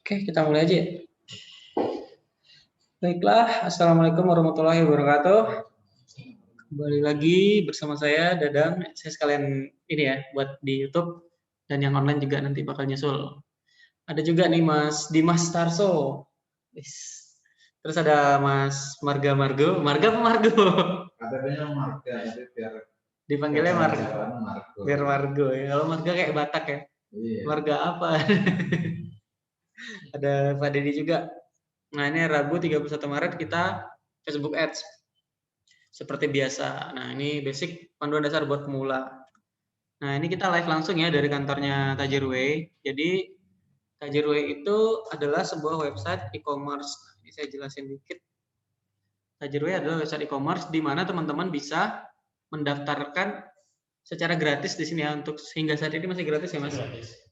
Oke, kita mulai aja ya. Baiklah, Assalamualaikum warahmatullahi wabarakatuh. Kembali lagi bersama saya, Dadang. Saya sekalian ini ya, buat di YouTube. Dan yang online juga nanti bakal nyusul. Ada juga nih Mas Dimas Tarso. Terus ada Mas Marga Margo. Marga apa Margo? Katanya Marga, tapi biar dipanggilnya Margo. Margo. Biar Margo ya. Kalau Marga kayak Batak ya. Iya. Marga apa? Ada Pak Dedi juga. Nah, ini Rabu 31 Maret kita Facebook Ads. Seperti biasa. Nah, ini basic panduan dasar buat pemula. Nah, ini kita live langsung ya dari kantornya Tajirway. Jadi, Tajirway itu adalah sebuah website e-commerce. Ini saya jelasin dikit. Tajirway adalah website e-commerce di mana teman-teman bisa mendaftarkan secara gratis di sini ya. Untuk hingga saat ini masih gratis ya, Mas?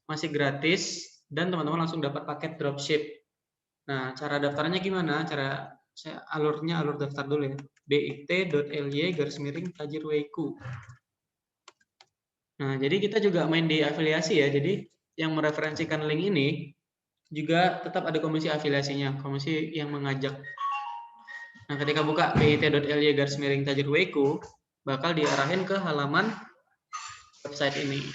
Masih gratis dan teman-teman langsung dapat paket dropship. Nah, cara daftarnya gimana? Alur daftar dulu ya. bit.ly/tajirwayku. Nah, jadi kita juga main di afiliasi ya. Jadi yang mereferensikan link ini juga tetap ada komisi afiliasinya, komisi yang mengajak. Nah, ketika buka bit.ly/tajirwayku bakal diarahin ke halaman website ini.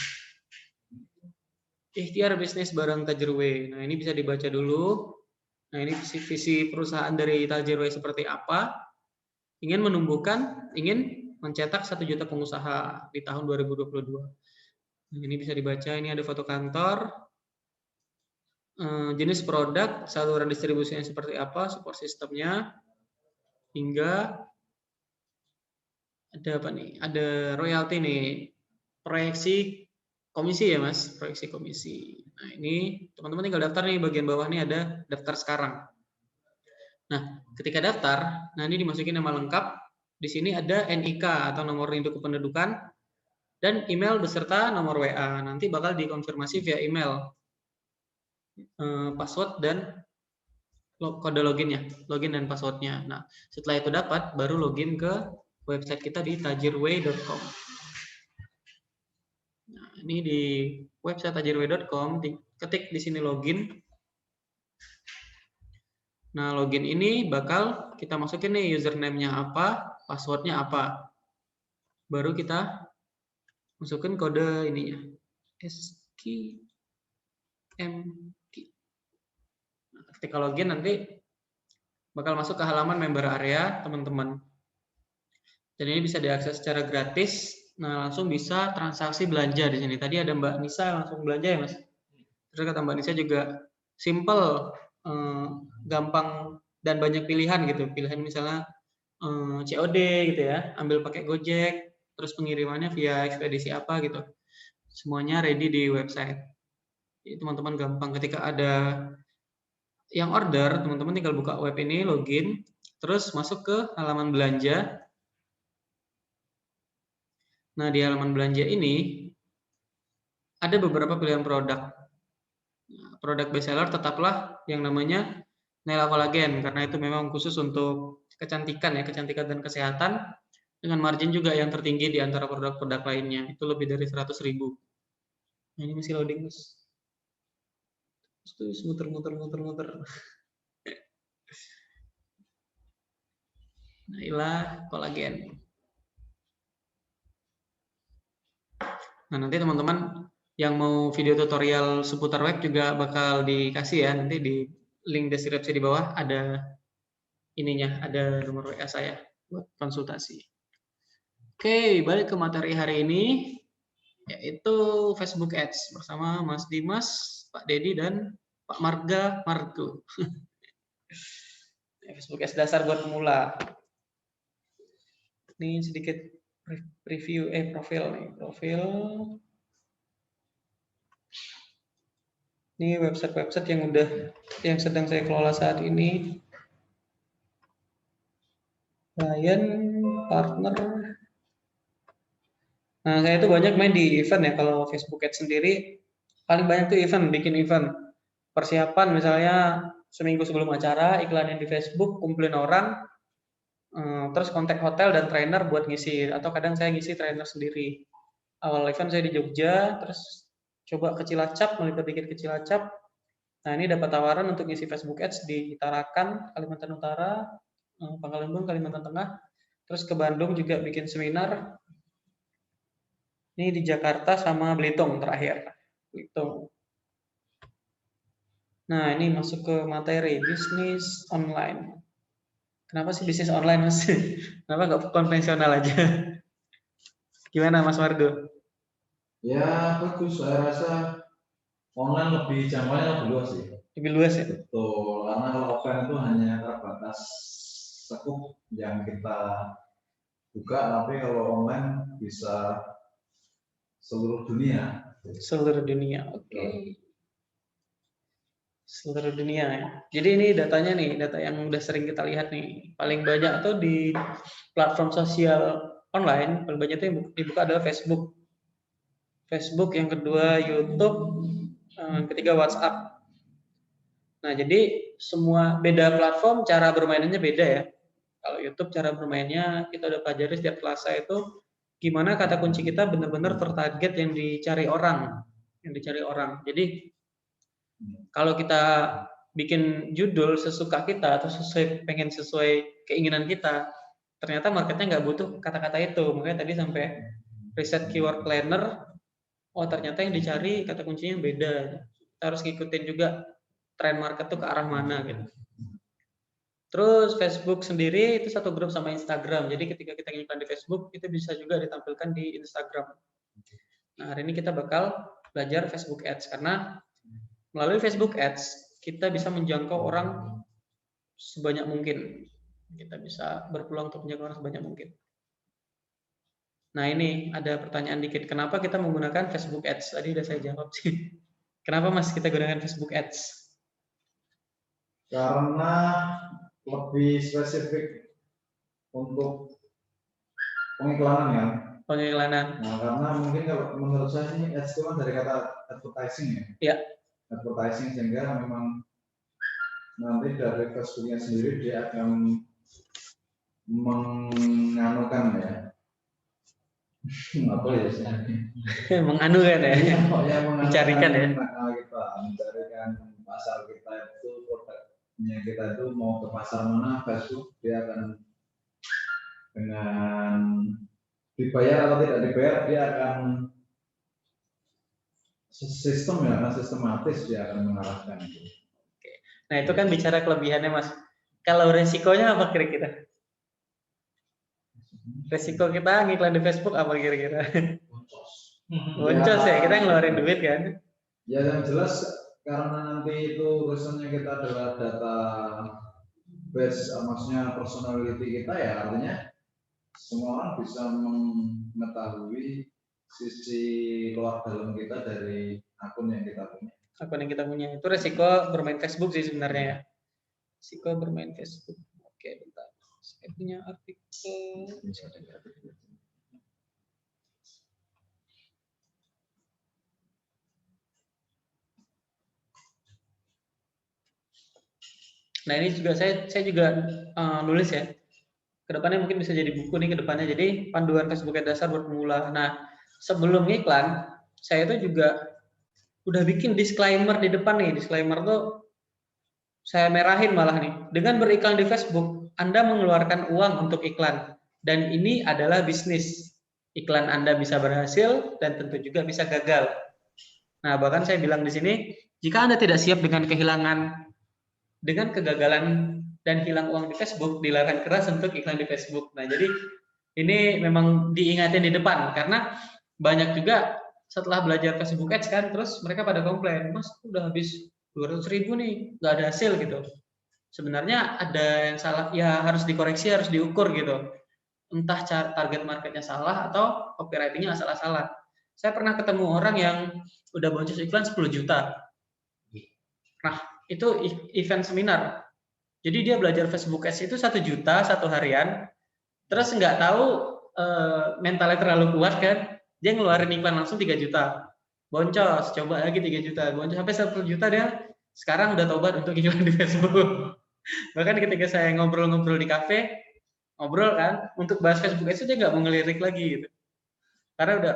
Ikhtiar bisnis bareng Tajirway. Nah, ini bisa dibaca dulu. Nah, ini visi perusahaan dari Tajirway seperti apa? Ingin mencetak 1 juta pengusaha di tahun 2022. Nah, ini bisa dibaca, ini ada foto kantor, jenis produk, saluran distribusinya seperti apa, support sistemnya, hingga ada apa nih? Ada royalti nih, proyeksi komisi ya Mas, proyeksi komisi. Nah, ini teman-teman tinggal daftar nih, bagian bawah nih ada daftar sekarang. Nah, ketika daftar, nah ini dimasukin nama lengkap. Di sini ada NIK atau nomor induk kependudukan dan email beserta nomor WA. Nanti bakal dikonfirmasi via email, password dan kode loginnya, login dan passwordnya. Nah, setelah itu dapat, baru login ke website kita di tajirway.com. Nah, ini di website tajirway.com, ketik di sini login. Nah, login ini bakal kita masukin nih username-nya apa, passwordnya apa. Baru kita masukin kode ininya. SKMK. Nah, ketika login nanti bakal masuk ke halaman member area, teman-teman. Dan ini bisa diakses secara gratis. Nah, langsung bisa transaksi belanja di sini. Tadi ada Mbak Nisa langsung belanja ya, Mas? Terus kata Mbak Nisa juga simple, gampang dan banyak pilihan gitu. Pilihan misalnya COD gitu ya, ambil pakai Gojek, terus pengirimannya via ekspedisi apa gitu. Semuanya ready di website. Jadi teman-teman gampang ketika ada yang order, teman-teman tinggal buka web ini, login, terus masuk ke halaman belanja. Nah, di halaman belanja ini ada beberapa pilihan produk. Produk bestseller tetaplah yang namanya Naila Collagen karena itu memang khusus untuk kecantikan ya, kecantikan dan kesehatan dengan margin juga yang tertinggi di antara produk-produk lainnya. Itu lebih dari 100.000. Nah, ini masih loading, Mas. Terus muter. Naila Collagen. Nah, nanti teman-teman yang mau video tutorial seputar web juga bakal dikasih ya, nanti di link deskripsi di bawah ada ininya, ada nomor WA saya buat konsultasi. Oke, balik ke materi hari ini, yaitu Facebook Ads bersama Mas Dimas, Pak Dedi, dan Pak Marga Margo. Facebook Ads dasar buat pemula. Ini sedikit preview profil nih, profil. Ini website-website yang sedang saya kelola saat ini. Klien, partner. Nah, saya itu banyak main di event ya. Kalau Facebook Ads sendiri, paling banyak tuh bikin event. Persiapan misalnya seminggu sebelum acara, iklanin di Facebook, kumpulin orang, terus kontak hotel dan trainer buat ngisi. Atau kadang saya ngisi trainer sendiri. Awal event saya di Jogja, terus coba ke Cilacap, melipir dikit ke Cilacap, Nah, ini dapat tawaran untuk ngisi Facebook Ads di Tarakan, Kalimantan Utara, Pangkalembang, Kalimantan Tengah, terus ke Bandung juga bikin seminar. Ini di Jakarta sama Belitung terakhir. Belitung. Nah, ini masuk ke materi bisnis online. Kenapa sih bisnis online, Mas? Kenapa nggak konvensional aja? Gimana, Mas Margo? Ya bagus, saya rasa online lebih jangkauannya lebih luas sih. Lebih luas ya? Betul, karena kalau offline itu hanya terbatas sekup yang kita buka, tapi kalau online bisa seluruh dunia. Seluruh dunia, oke. Seluruh dunia ya. Jadi ini datanya nih, data yang udah sering kita lihat nih. Paling banyak tuh di platform sosial online, paling banyak tuh yang dibuka adalah Facebook. Facebook, yang kedua YouTube, ketiga WhatsApp. Nah, jadi semua beda platform, cara bermainnya beda ya. Kalau YouTube cara bermainnya kita udah pelajari setiap kelas itu gimana kata kunci kita benar-benar tertarget yang dicari orang, Jadi kalau kita bikin judul sesuka kita atau pengen sesuai keinginan kita, ternyata marketnya nggak butuh kata-kata itu. Makanya tadi sampai riset keyword planner, oh ternyata yang dicari kata kuncinya beda. Kita harus ngikutin juga tren market tuh ke arah mana gitu. Terus Facebook sendiri itu satu grup sama Instagram. Jadi ketika kita ngiklan di Facebook, itu bisa juga ditampilkan di Instagram. Nah, hari ini kita bakal belajar Facebook Ads karena melalui Facebook Ads kita bisa menjangkau orang sebanyak mungkin. Kita bisa berpeluang untuk menjangkau orang sebanyak mungkin. Nah, ini ada pertanyaan dikit. Kenapa kita menggunakan Facebook Ads? Tadi udah saya jawab sih. Kenapa Mas kita gunakan Facebook Ads? Karena lebih spesifik untuk pengiklanan ya. Pengiklanan. Nah, karena mungkin kalau menurut saya ini ads itu kan dari kata advertising ya. Iya. Advertising, sehingga memang nanti dari Facebooknya sendiri dia akan menganukan ya. Apa ya sih? Menganukan ya. Ya, mencarikan ya. Kita mencarikan pasar kita itu, produknya kita itu mau ke pasar mana, Facebook dia akan dengan dibayar atau tidak dibayar dia akan sistematis dia akan mengarahkan. Oke. Nah itu kan bicara kelebihannya Mas. Kalau resikonya apa kira-kira? Resiko kita ngiklan di Facebook apa kira-kira? Boncos ya, kita ngeluarin duit kan? Ya yang jelas karena nanti itu urusannya kita adalah data base, maksudnya personality kita ya, artinya semua orang bisa mengetahui sisi luar dalam kita dari akun yang kita punya. Akun yang kita punya itu resiko bermain Facebook sih sebenarnya ya. Resiko bermain Facebook. Oke, bentar. Saya punya artikel. Nah ini juga saya juga nulis ya. Kedepannya mungkin bisa jadi buku nih kedepannya. Jadi panduan Facebook dasar buat pemula. Nah sebelum iklan saya itu juga udah bikin disclaimer di depan nih. Disclaimer tuh saya merahin malah nih. Dengan beriklan di Facebook, Anda mengeluarkan uang untuk iklan. Dan ini adalah bisnis. Iklan Anda bisa berhasil dan tentu juga bisa gagal. Nah, bahkan saya bilang di sini, jika Anda tidak siap dengan kegagalan dan hilang uang di Facebook, dilarang keras untuk iklan di Facebook. Nah, jadi ini memang diingatin di depan karena banyak juga setelah belajar Facebook Ads kan, terus mereka pada komplain, Mas udah habis 200.000 nih, nggak ada hasil gitu. Sebenarnya ada yang salah, ya harus dikoreksi, harus diukur gitu. Entah target marketnya salah atau copywritingnya salah-salah. Saya pernah ketemu orang yang udah boncos iklan 10 juta. Nah, itu event seminar. Jadi dia belajar Facebook Ads itu 1 juta satu harian, terus nggak tahu mentalnya terlalu kuat kan, dia ngeluarin iklan langsung 3 juta. Boncos, coba lagi 3 juta. Boncos sampai 10 juta dia sekarang udah tobat untuk iklan di Facebook. Bahkan ketika saya ngobrol-ngobrol di kafe, ngobrol kan, untuk bahas Facebook Ads dia nggak mau ngelirik lagi gitu. Karena udah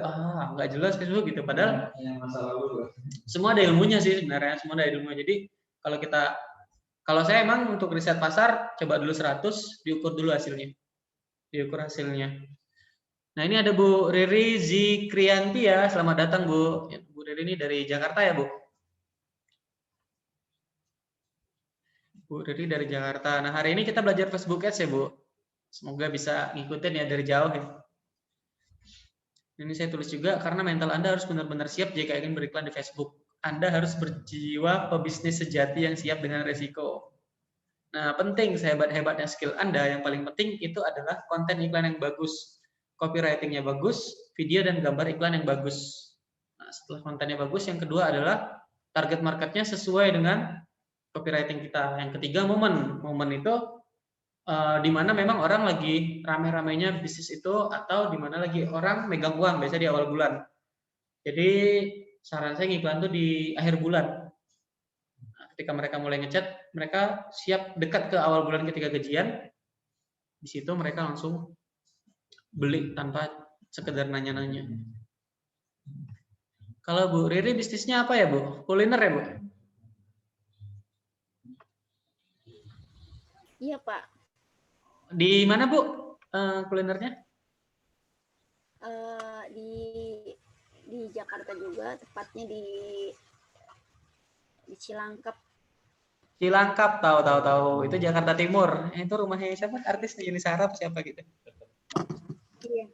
nggak jelas Facebook gitu. Padahal yang masa lalu semua ada ilmunya sih sebenarnya, semua ada ilmunya. Jadi Kalau saya emang untuk riset pasar coba dulu 100, diukur dulu hasilnya. Nah, ini ada Bu Riri Zikrianti ya. Selamat datang Bu. Bu Riri ini dari Jakarta ya Bu. Bu Riri dari Jakarta. Nah, hari ini kita belajar Facebook Ads ya Bu. Semoga bisa ngikutin ya dari jauh ya. Ini saya tulis juga karena mental Anda harus benar-benar siap jika ingin beriklan di Facebook. Anda harus berjiwa pebisnis sejati yang siap dengan resiko. Nah, penting sehebat-hebatnya skill Anda, yang paling penting itu adalah konten iklan yang bagus, copywriting-nya bagus, video dan gambar iklan yang bagus. Nah, setelah kontennya bagus, yang kedua adalah target marketnya sesuai dengan copywriting kita. Yang ketiga, momen. Momen itu di mana memang orang lagi rame-ramenya bisnis itu, atau di mana lagi orang megang uang, biasanya di awal bulan. Jadi saran saya ngiklan tuh di akhir bulan. Nah, ketika mereka mulai ngechat, mereka siap dekat ke awal bulan ketika gajian. Di situ mereka langsung beli tanpa sekedar nanya-nanya. Kalau Bu Riri bisnisnya apa ya Bu? Kuliner ya Bu? Iya Pak. Di mana Bu kulinernya? Di Jakarta juga, tepatnya di Cilangkap. Cilangkap, tahu. Itu Jakarta Timur. Itu rumahnya siapa? Artis Yuni Sarah siapa gitu? Iya.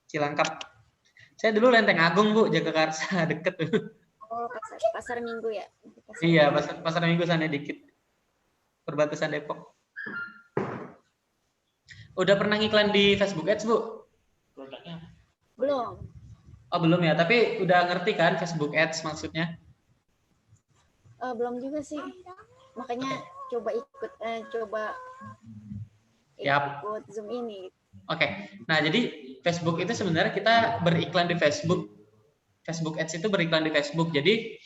Cilangkap. Saya dulu Lenteng Agung Bu, Jagakarsa, deket tuh. Oh, pasar Minggu ya? Iya, pasar Minggu sana dikit. Perbatasan Depok. Udah pernah ngiklan di Facebook Ads Bu? Produknya? Belum. Oh belum ya, tapi udah ngerti kan Facebook Ads maksudnya? Belum juga sih. Makanya coba ikut Zoom ini. Oke. Nah, jadi Facebook itu sebenarnya kita beriklan di Facebook. Facebook Ads itu beriklan di Facebook. Jadi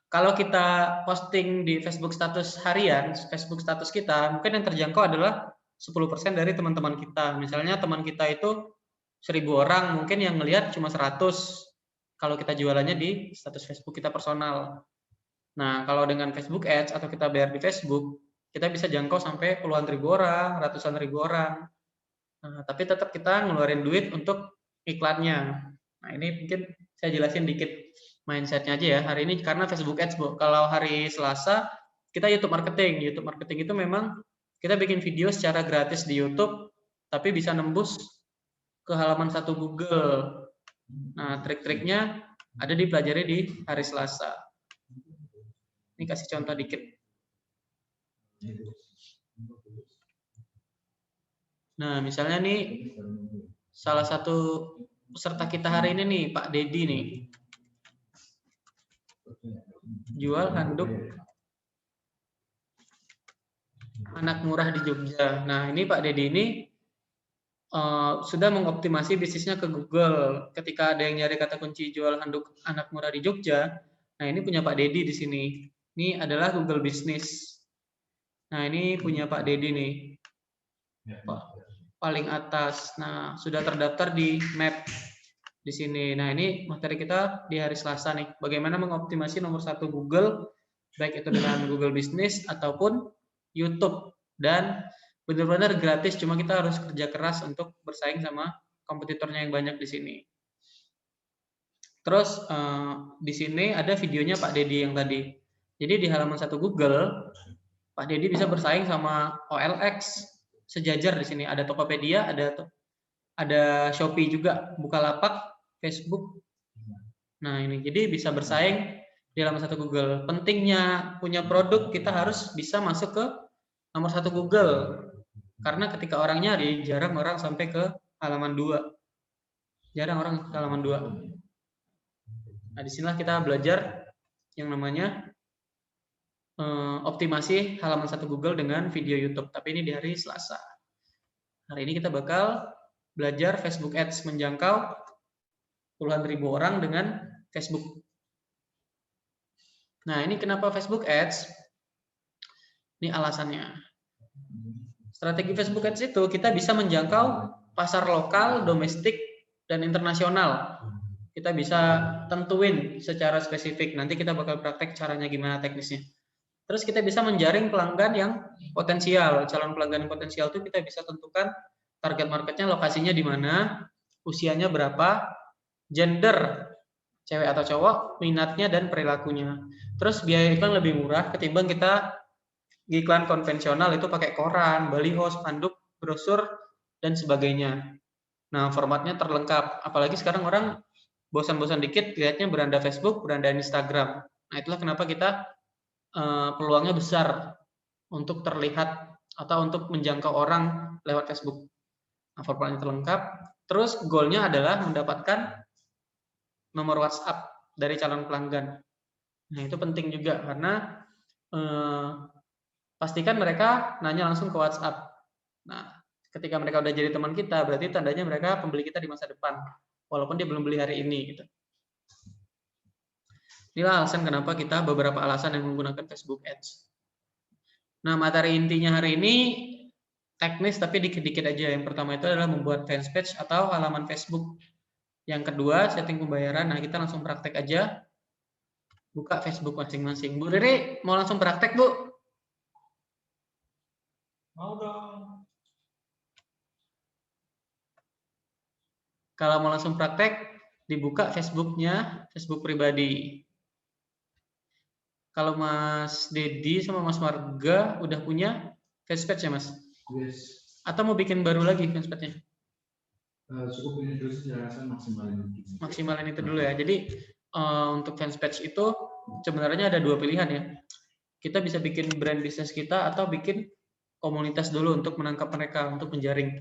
kalau kita posting di Facebook status harian, Facebook status kita, mungkin yang terjangkau adalah 10% dari teman-teman kita. Misalnya teman kita itu 1000 orang, mungkin yang ngelihat cuma 100 kalau kita jualannya di status Facebook kita personal. Nah, kalau dengan Facebook Ads atau kita bayar di Facebook, kita bisa jangkau sampai puluhan ribu orang, ratusan ribu orang. Nah, tapi tetap kita ngeluarin duit untuk iklannya. Nah, ini mungkin saya jelasin dikit mindsetnya aja ya. Hari ini karena Facebook Ads, Bu. Kalau hari Selasa, kita YouTube Marketing. YouTube Marketing itu memang kita bikin video secara gratis di YouTube, tapi bisa nembus ke halaman 1 Google. Nah, trik-triknya ada dipelajari di hari Selasa. Ini kasih contoh dikit. Nah, misalnya nih, salah satu peserta kita hari ini nih, Pak Dedi nih. Jual handuk anak murah di Jogja. Nah, ini Pak Dedi ini sudah mengoptimasi bisnisnya ke Google. Ketika ada yang nyari kata kunci jual handuk anak murah di Jogja, nah ini punya Pak Dedi di sini. Ini adalah Google Business. Nah, ini punya Pak Dedi nih. Paling atas. Nah, sudah terdaftar di Map di sini. Nah, ini materi kita di hari Selasa nih. Bagaimana mengoptimasi nomor 1 Google, baik itu dengan Google Business ataupun YouTube. Dan benar-benar gratis, cuma kita harus kerja keras untuk bersaing sama kompetitornya yang banyak di sini. Terus di sini ada videonya Pak Dedi yang tadi. Jadi di halaman 1 Google, Pak Dedi bisa bersaing sama OLX sejajar di sini. Ada Tokopedia, ada Shopee juga, Bukalapak, Facebook. Nah ini jadi bisa bersaing di halaman 1 Google. Pentingnya punya produk, kita harus bisa masuk ke nomor 1 Google. Karena ketika orang nyari, jarang orang sampai ke halaman 2. Jarang orang ke halaman 2. Nah disinilah kita belajar yang namanya optimasi halaman 1 Google dengan video YouTube. Tapi ini di hari Selasa. Hari ini kita bakal belajar Facebook Ads, menjangkau puluhan ribu orang dengan Facebook. Nah, ini kenapa Facebook Ads? Ini alasannya. Strategi Facebook Ads itu kita bisa menjangkau pasar lokal, domestik, dan internasional. kita bisa tentuin secara spesifik. Nanti kita bakal praktek caranya gimana teknisnya. Terus kita bisa menjaring pelanggan yang potensial. Calon pelanggan yang potensial itu kita bisa tentukan target marketnya, lokasinya di mana, usianya berapa, gender, cewek atau cowok, minatnya dan perilakunya. Terus biaya iklan lebih murah ketimbang kita iklan konvensional itu pakai koran, baliho, spanduk, brosur, dan sebagainya. Nah, formatnya terlengkap. Apalagi sekarang orang bosan-bosan dikit lihatnya beranda Facebook, beranda Instagram. Nah, itulah kenapa kita peluangnya besar untuk terlihat atau untuk menjangkau orang lewat Facebook. Nah, formatnya terlengkap. Terus goalnya adalah mendapatkan nomor WhatsApp dari calon pelanggan. Nah, itu penting juga karena pastikan mereka nanya langsung ke WhatsApp. Nah, ketika mereka udah jadi teman kita, berarti tandanya mereka pembeli kita di masa depan, walaupun dia belum beli hari ini. Gitu. Inilah alasan kenapa kita beberapa alasan yang menggunakan Facebook Ads. Nah, materi intinya hari ini teknis tapi dikit-dikit aja. Yang pertama itu adalah membuat fanspage atau halaman Facebook. Yang kedua, setting pembayaran. Nah, kita langsung praktek aja. Buka Facebook masing-masing. Bu Riri, mau langsung praktek, Bu? Mau dong. Kalau mau langsung praktek, dibuka Facebooknya, Facebook pribadi. Kalau Mas Dedi sama Mas Marga udah punya fanspage ya, Mas? Yes. Atau mau bikin baru lagi fanspage-nya? Cukup ini dulu sih, saya maksimalin. Maksimalin itu dulu ya. Jadi untuk fanspage itu sebenarnya ada dua pilihan ya. Kita bisa bikin brand bisnis kita atau bikin komunitas dulu untuk menangkap mereka, untuk menjaring.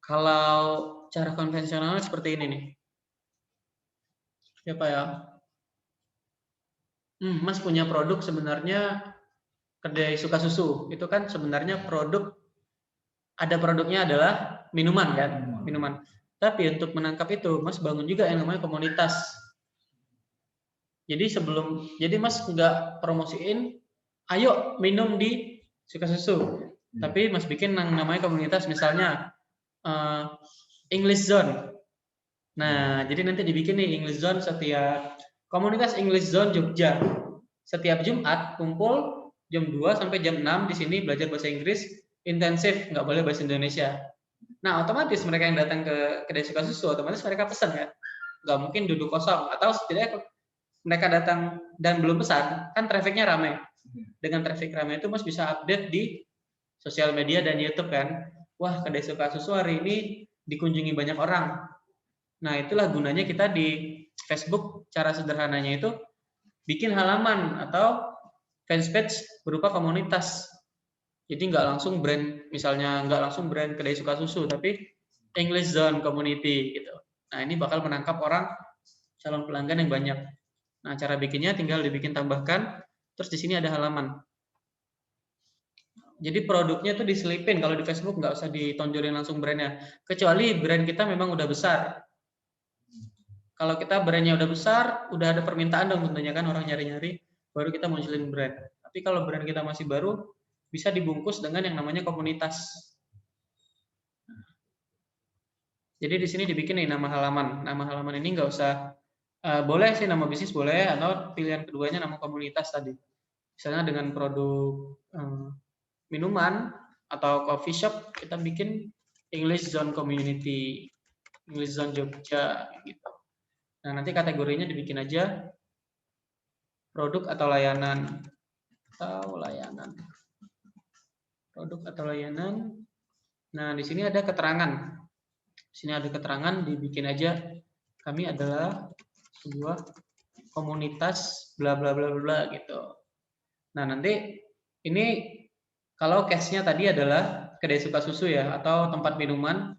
Kalau cara konvensionalnya seperti ini nih. Siapa ya? Mas punya produk sebenarnya kedai suka susu. Itu kan sebenarnya ada produknya adalah minuman kan? Minuman. Tapi untuk menangkap itu, Mas bangun juga yang namanya komunitas. Jadi Mas nggak promosiin, ayo minum di suka susu. Tapi Mas bikin yang namanya komunitas, misalnya English Zone. Nah, jadi nanti dibikin nih English Zone komunitas English Zone Jogja. Setiap Jumat kumpul jam 2 sampai jam 6 di sini belajar bahasa Inggris intensif, nggak boleh bahasa Indonesia. Nah, otomatis mereka yang datang ke kedai suka susu, otomatis mereka pesan ya. Nggak mungkin duduk kosong. Atau setidaknya mereka datang dan belum pesan, kan trafficnya ramai. Dengan traffic ramai itu Mas bisa update di sosial media dan YouTube kan. Wah, kedai suka susu hari ini dikunjungi banyak orang. Nah, itulah gunanya kita di Facebook. Cara sederhananya itu bikin halaman atau fanspage berupa komunitas. Jadi nggak langsung brand, misalnya nggak langsung brand kedai suka susu, tapi English Zone Community gitu. Nah, ini bakal menangkap orang calon pelanggan yang banyak. Nah, cara bikinnya tinggal dibikin tambahkan, terus di sini ada halaman. Jadi produknya tuh diselipin, kalau di Facebook nggak usah ditonjolin langsung brandnya, kecuali brand kita memang udah besar. Kalau kita brandnya udah besar, udah ada permintaan dong tentunya kan, orang nyari-nyari, baru kita munculin brand. Tapi kalau brand kita masih baru, bisa dibungkus dengan yang namanya komunitas. Jadi di sini dibikin nih nama halaman. Nama halaman ini nggak usah, boleh sih nama bisnis boleh, atau pilihan keduanya nama komunitas tadi. Misalnya dengan produk minuman atau coffee shop, kita bikin English Zone Community, English Zone Jogja gitu. Nah, nanti kategorinya dibikin aja produk atau layanan. Produk atau layanan. Nah, di sini ada keterangan. Di sini ada keterangan, dibikin aja kami adalah sebuah komunitas bla bla bla bla gitu. Nah, nanti ini kalau case-nya tadi adalah kedai suka susu ya, atau tempat minuman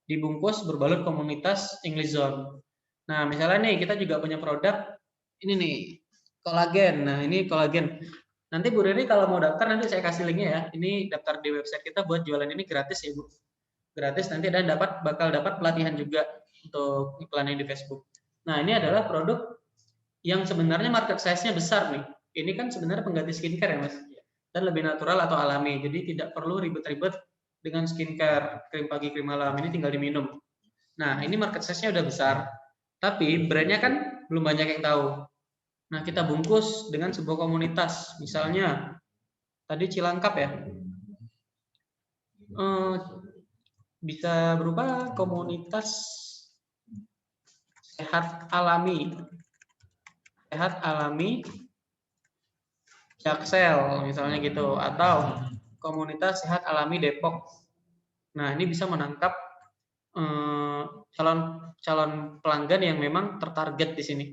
dibungkus berbalut komunitas English Zone. Nah, misalnya nih kita juga punya produk ini nih, kolagen. Nah, ini kolagen. Nanti Bu Riri kalau mau daftar nanti saya kasih linknya ya. Ini daftar di website kita buat jualan ini gratis ya Bu. Gratis nanti dan bakal dapat pelatihan juga untuk iklannya di Facebook. Nah, ini adalah produk yang sebenarnya market size-nya besar nih. Ini kan sebenarnya pengganti skincare ya Mas. Dan lebih natural atau alami. Jadi tidak perlu ribet-ribet dengan skincare, krim pagi, krim malam. Ini tinggal diminum. Nah, ini market size-nya udah besar. Tapi brandnya kan belum banyak yang tahu. Nah, kita bungkus dengan sebuah komunitas. Misalnya, tadi Cilangkap ya. Bisa berupa komunitas sehat alami. Sehat alami Jaksel, misalnya gitu. Atau komunitas sehat alami Depok. Nah, ini bisa menangkap calon pelanggan yang memang tertarget di sini,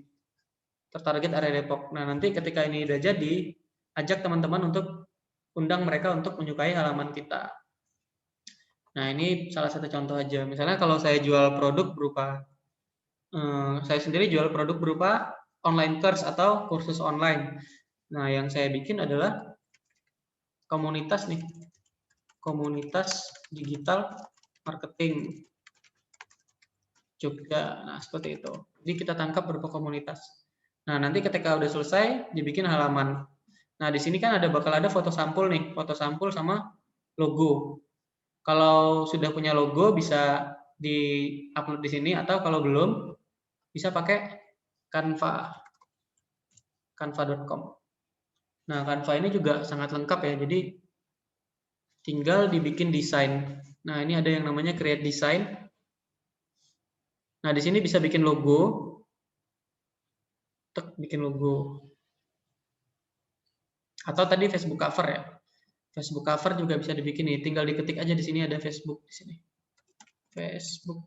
tertarget area Depok. Nah, nanti ketika ini udah jadi, ajak teman-teman untuk undang mereka untuk menyukai halaman kita. Nah, ini salah satu contoh aja. Misalnya kalau saya jual produk berupa, saya sendiri jual produk berupa online course atau kursus online. Nah, yang saya bikin adalah komunitas nih, komunitas digital marketing Jogja. Nah, seperti itu. Jadi kita tangkap berupa komunitas. Nah, nanti ketika udah selesai, dibikin halaman. Nah, di sini kan bakal ada foto sampul nih, foto sampul sama logo. Kalau sudah punya logo bisa di-upload di sini, atau kalau belum bisa pakai Canva, canva.com. Nah, Canva ini juga sangat lengkap ya, jadi tinggal dibikin desain. Nah, ini ada yang namanya create design. Nah, di sini bisa bikin logo. Bikin logo. Atau tadi Facebook cover ya. Facebook cover juga bisa dibikin nih. Tinggal diketik aja di sini, ada Facebook di sini. Facebook.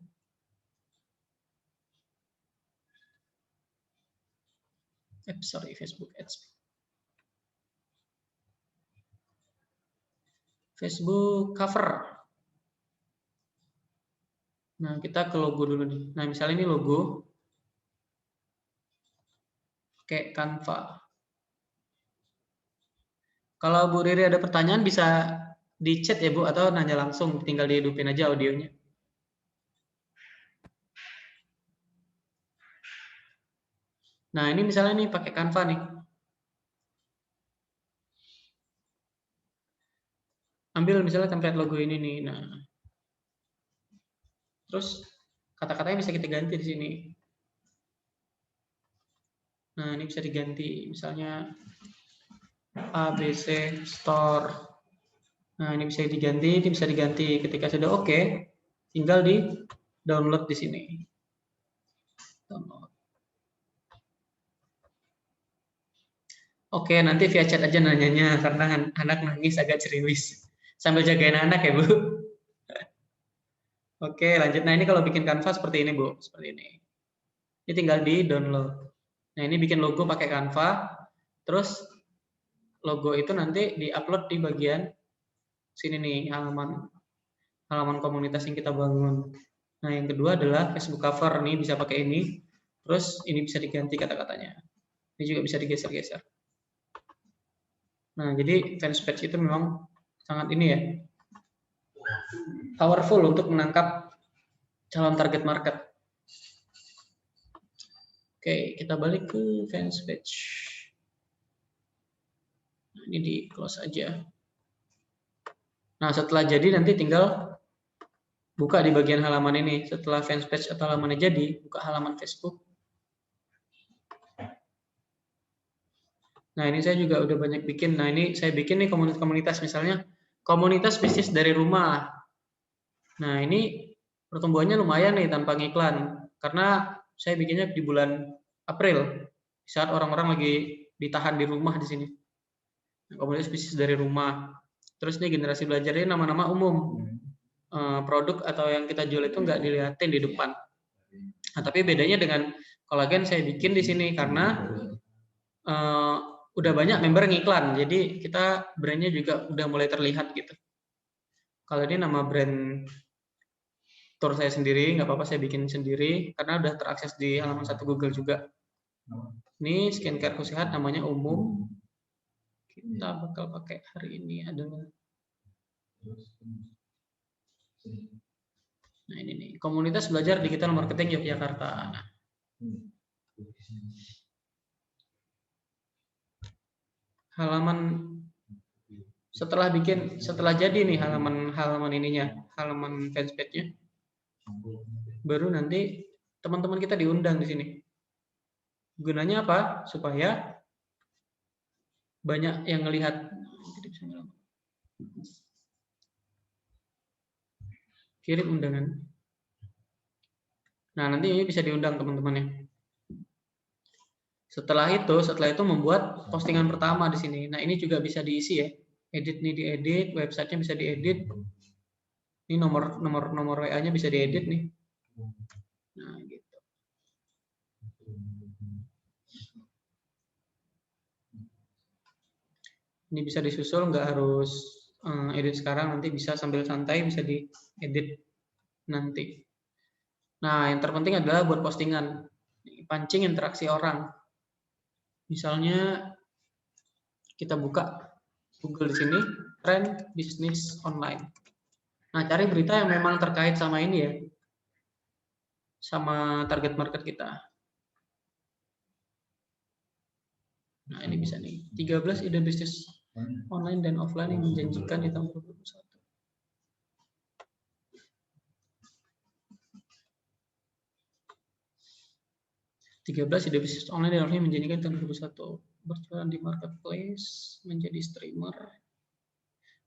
Facebook Ads. Facebook cover. Nah, kita ke logo dulu nih. Nah, misalnya ini logo. Kayak Canva. Kalau Bu Riri ada pertanyaan bisa di chat ya Bu, atau nanya langsung, tinggal dihidupin aja audionya. Nah, ini misalnya nih pakai Canva nih. Ambil misalnya template logo ini nih. Nah, terus kata-katanya bisa kita ganti di sini. Nah, ini bisa diganti, misalnya ABC Store. Nah, ini bisa diganti. Ketika sudah oke, tinggal di download di sini. Download. Oke, nanti via chat aja nanyanya, karena anak nangis agak ceriwis. Sambil jagain anak ya, Bu. Oke, lanjut. Nah, ini kalau bikin Canva seperti ini, Bu. Seperti ini. Ini tinggal di download. Nah, ini bikin logo pakai Canva. Terus logo itu nanti di-upload di bagian sini nih, halaman komunitas yang kita bangun. Nah, yang kedua adalah Facebook cover nih, bisa pakai ini. Terus ini bisa diganti kata-katanya. Ini juga bisa digeser-geser. Nah, jadi fans page itu memang sangat ini ya, powerful untuk menangkap calon target market. Oke, kita balik ke fans page. Nah, ini di close aja. Nah, setelah jadi nanti tinggal buka di bagian halaman ini. Setelah fans page atau halamannya jadi, buka halaman Facebook. Nah, ini saya juga udah banyak bikin. Nah, ini saya bikin nih komunitas, misalnya komunitas bisnis dari rumah. Nah, ini pertumbuhannya lumayan nih tanpa ngiklan. Karena saya bikinnya di bulan April, saat orang-orang lagi ditahan di rumah di sini. Nah, komunitas bisnis dari rumah. Terus nih generasi belajar ini nama-nama umum. Produk atau yang kita jual itu nggak dilihatin di depan. Nah, tapi bedanya dengan kolagen saya bikin di sini karena udah banyak member ngiklan, jadi kita brandnya juga udah mulai terlihat gitu. Kalau ini nama brand tour saya sendiri, nggak apa-apa saya bikin sendiri karena udah terakses di halaman 1 Google juga. Ini skincare sehat, namanya umum. Kita bakal pakai hari ini adalah. Nah, ini nih, komunitas belajar digital marketing Yogyakarta. Nah. Halaman setelah jadi nih halaman ininya, halaman fanspage-nya, baru nanti teman-teman kita diundang di sini. Gunanya apa? Supaya banyak yang melihat. Kirim undangan. Nah, nanti ini bisa diundang teman-temannya. Setelah itu membuat postingan pertama di sini. Nah, ini juga bisa diisi ya. Edit nih, diedit, websitenya bisa diedit. Ini nomor WA-nya bisa diedit nih. Nah, gitu. Ini bisa disusul, nggak harus edit sekarang, nanti bisa sambil santai bisa diedit nanti. Nah, yang terpenting adalah buat postingan, pancing interaksi orang. Misalnya kita buka Google di sini, tren bisnis online. Nah, cari berita yang memang terkait sama ini ya, sama target market kita. Nah, ini bisa nih, 13 ide bisnis online dan offline yang menjanjikan di tahun 2021. ide bisnis online dan offline menjanjikan tahun 2021. Berjualan di marketplace, menjadi streamer,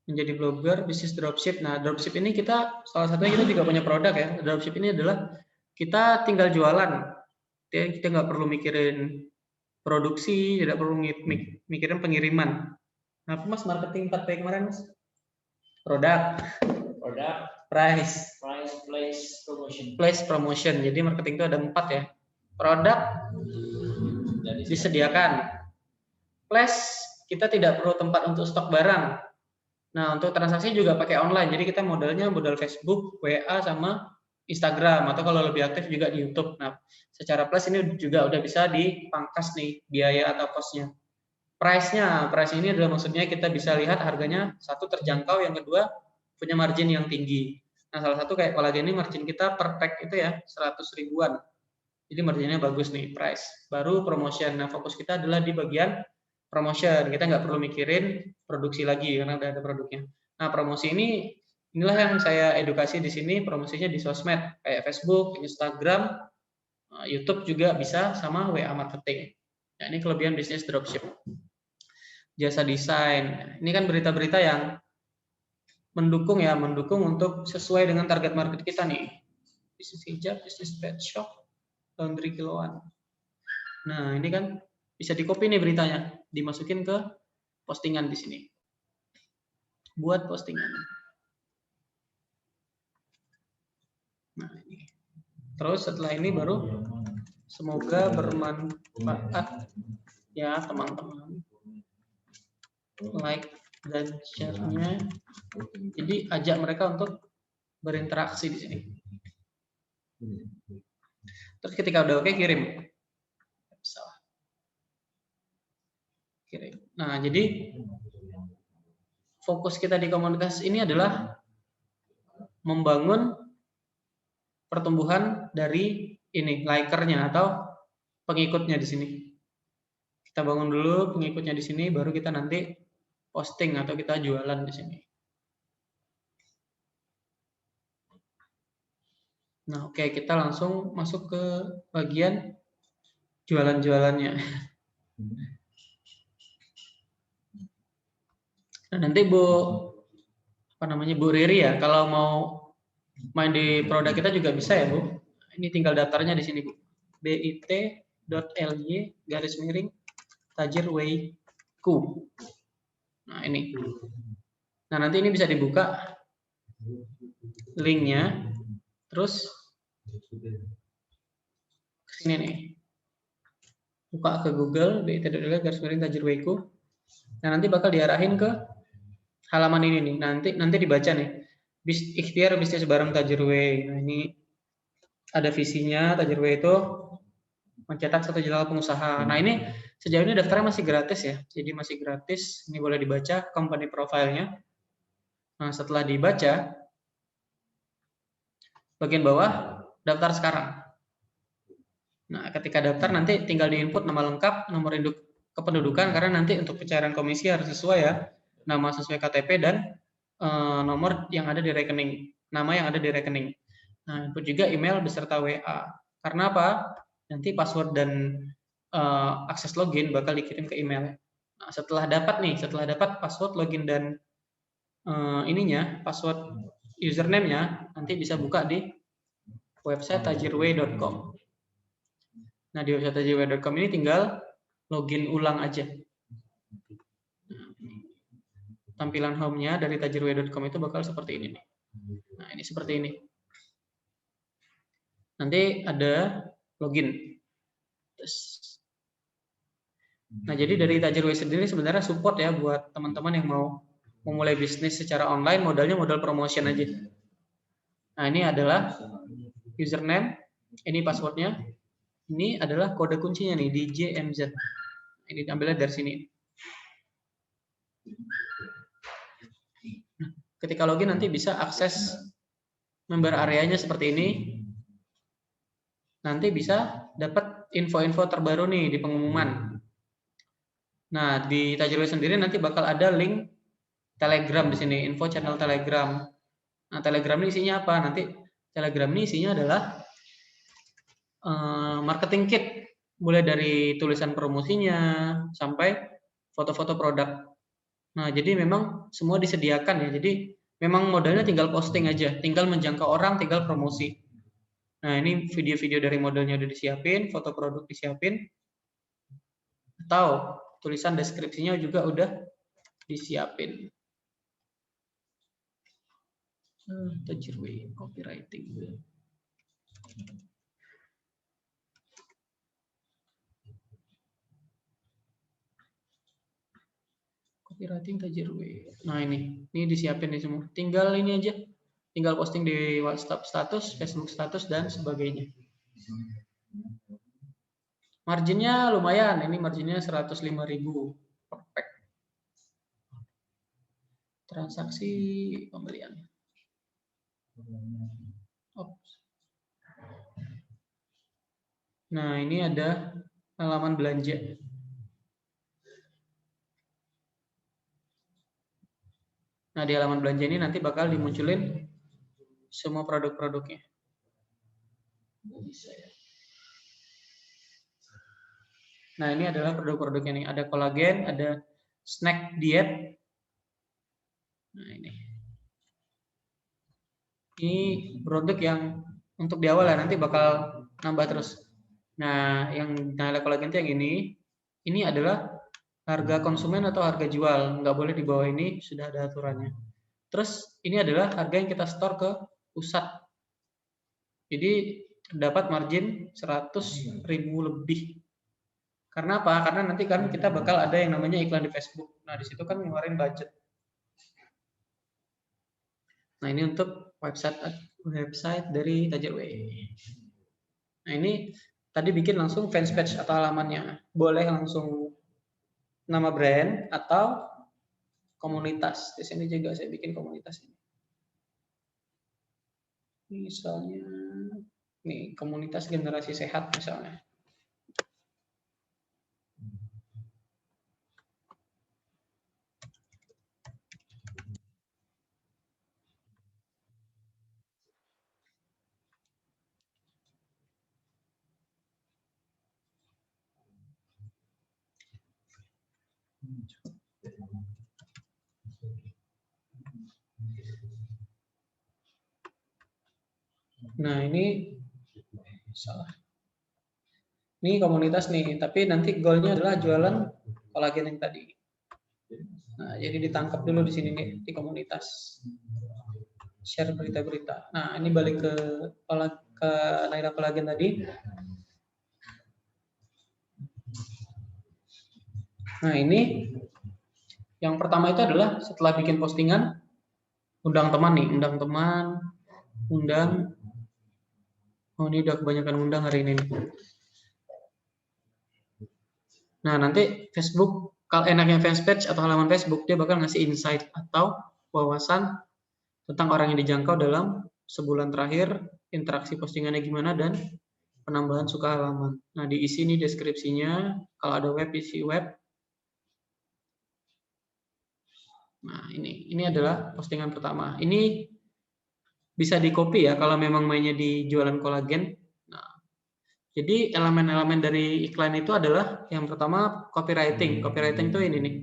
menjadi blogger, bisnis dropship. Nah, dropship ini kita salah satunya kita juga punya produk ya. Dropship ini adalah kita tinggal jualan. Kita nggak perlu mikirin produksi, tidak perlu mikirin pengiriman. Nah, apa Mas marketing 4P kemarin, Mas? Produk, price, place, promotion. Jadi marketing itu ada 4 ya. Produk disediakan. Place, kita tidak perlu tempat untuk stok barang. Nah, untuk transaksi juga pakai online. Jadi kita modal Facebook, WA sama Instagram, atau kalau lebih aktif juga di YouTube. Nah, secara plus ini juga udah bisa dipangkas nih biaya atau cost-nya. Price ini adalah maksudnya kita bisa lihat harganya, satu terjangkau, yang kedua punya margin yang tinggi. Nah, salah satu kayak kolagen ini margin kita per pack itu ya 100 ribuan. Jadi marginnya bagus nih, price. Baru promotion. Nah, fokus kita adalah di bagian promotion. Kita nggak perlu mikirin produksi lagi karena udah ada produknya. Nah, promosi inilah yang saya edukasi di sini, promosinya di sosmed kayak Facebook, Instagram, YouTube juga bisa, sama WA marketing. Nah, ini kelebihan bisnis dropship. Jasa desain. Ini kan berita-berita yang mendukung untuk sesuai dengan target market kita nih. Bisnis hijab, bisnis pet shop, laundry kiloan. Nah, ini kan bisa di-copy nih beritanya, dimasukin ke postingan di sini. Buat postingan. Nah, ini. Terus setelah ini baru semoga bermanfaat ya teman-teman. Like dan share-nya. Jadi ajak mereka untuk berinteraksi di sini. Terus ketika udah oke, kirim. Kirim. Nah, jadi fokus kita di komunitas ini adalah membangun pertumbuhan dari ini, likernya atau pengikutnya di sini. Kita bangun dulu pengikutnya di sini, baru kita nanti posting atau kita jualan di sini. Nah, oke, kita langsung masuk ke bagian jualan-jualannya. Nah, nanti Bu Riri ya, kalau mau main di produk kita juga bisa ya, Bu. Ini tinggal daftarnya di sini, Bu. bit.ly/tajirweiku. Nah, ini. Nah, nanti ini bisa dibuka linknya, terus ke sini nih. Buka ke Google, bit.ly/tajirweiku. Nah, nanti bakal diarahin ke halaman ini nih. Nanti dibaca nih. Ikhtiar bisnis bareng Tajirwei. Nah, ini ada visinya. Tajirwei itu mencetak 1 juta pengusaha. Nah, ini sejauh ini daftarnya masih gratis ya. Jadi masih gratis. Ini boleh dibaca company profile-nya. Nah, setelah dibaca, bagian bawah daftar sekarang. Nah, ketika daftar nanti tinggal diinput nama lengkap, nomor induk kependudukan, karena nanti untuk pencairan komisi harus sesuai ya. Nama sesuai KTP dan nomor yang ada di rekening, nama yang ada di rekening. Nah, input juga email beserta WA. Karena apa? Nanti password dan akses login bakal dikirim ke email. Nah, setelah dapat password login dan password username-nya, nanti bisa buka di website tajirway.com. Nah, di website tajirway.com ini tinggal login ulang aja. Tampilan home-nya dari tajirway.com itu bakal seperti ini nih. Nah, ini seperti ini. Nanti ada login. Nah, jadi dari Tajirway sendiri sebenarnya support ya buat teman-teman yang mau memulai bisnis secara online, modalnya modal promotion aja. Nah, ini adalah username, ini passwordnya, ini adalah kode kuncinya nih, DJMZ. Ini diambilnya dari sini. Nah, ketika login nanti bisa akses member areanya seperti ini. Nanti bisa dapat info-info terbaru nih di pengumuman. Nah, di Tajirway sendiri nanti bakal ada link Telegram di sini, info channel Telegram. Nah, Telegram ini isinya apa? Nanti Telegram ini isinya adalah marketing kit, mulai dari tulisan promosinya sampai foto-foto produk. Nah, jadi memang semua disediakan ya. Jadi memang modalnya tinggal posting aja, tinggal menjangkau orang, tinggal promosi. Nah, ini video-video dari modelnya udah disiapin, foto produk disiapin, atau tulisan deskripsinya juga udah disiapin. Tajirway copywriting. Copywriting Tajirway. Nah, ini disiapin nih semua. Tinggal ini aja. Tinggal posting di WhatsApp status, Facebook status, dan sebagainya. Marginnya lumayan. Ini marginnya 105.000 per pack. Transaksi pembelian. Nah, ini ada halaman belanja. Nah, di halaman belanja ini nanti bakal dimunculin semua produk-produknya. Nah, ini adalah produk-produknya nih. Ada kolagen, ada snack diet. Nah, ini produk yang untuk di awal ya, nanti bakal nambah terus. Nah, yang ada kolagen itu yang ini. Ini adalah harga konsumen atau harga jual. Nggak boleh di bawah ini, sudah ada aturannya. Terus, ini adalah harga yang kita store ke pusat. Jadi dapat margin 100.000 lebih. Karena apa? Karena nanti kan kita bakal ada yang namanya iklan di Facebook. Nah, di situ kan ngeluarin budget. Nah, ini untuk website dari Tajirway. Nah, ini tadi bikin langsung fanspage atau halamannya. Boleh langsung nama brand atau komunitas. Di sini juga saya bikin komunitas ini. Misalnya nih, komunitas generasi sehat misalnya. Nah, ini salah. Ini komunitas nih, tapi nanti goalnya adalah jualan kolagen yang tadi. Nah, jadi ditangkap dulu di sini nih, di komunitas. Share berita-berita. Nah, ini balik ke Naira Kolagen tadi. Nah, ini yang pertama itu adalah setelah bikin postingan, undang teman nih, undang. Oh, ini udah kebanyakan undang hari ini nih. Nah, nanti Facebook, kalau enaknya fanspage atau halaman Facebook, dia bakal ngasih insight atau wawasan tentang orang yang dijangkau dalam sebulan terakhir, interaksi postingannya gimana, dan penambahan suka halaman. Nah, diisi nih deskripsinya, kalau ada web, isi web. Nah, ini adalah postingan pertama. Ini bisa di copy ya, kalau memang mainnya di jualan kolagen. Nah, Jadi elemen-elemen dari iklan itu adalah yang pertama copywriting. Copywriting itu ini nih.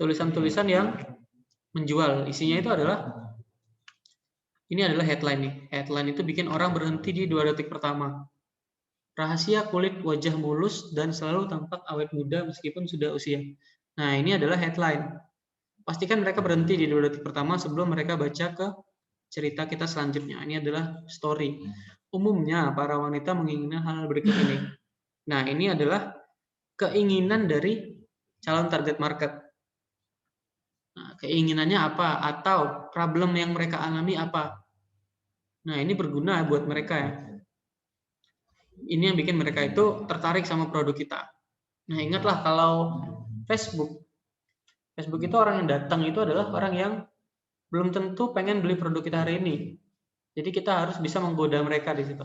Tulisan-tulisan yang menjual. Isinya itu adalah ini adalah headline nih. Headline itu bikin orang berhenti di 2 detik pertama. Rahasia kulit wajah mulus dan selalu tampak awet muda meskipun sudah usia. Nah, ini adalah headline. Pastikan mereka berhenti di 2 detik pertama sebelum mereka baca ke cerita kita selanjutnya. Ini adalah story. Umumnya para wanita menginginkan hal berikut ini. Nah, ini adalah keinginan dari calon target market. Nah, keinginannya apa atau problem yang mereka alami apa. Nah, ini berguna buat mereka ya. Ini yang bikin mereka itu tertarik sama produk kita. Nah, ingatlah kalau Facebook itu orang yang datang itu adalah orang yang belum tentu pengen beli produk kita hari ini. Jadi kita harus bisa menggoda mereka di situ.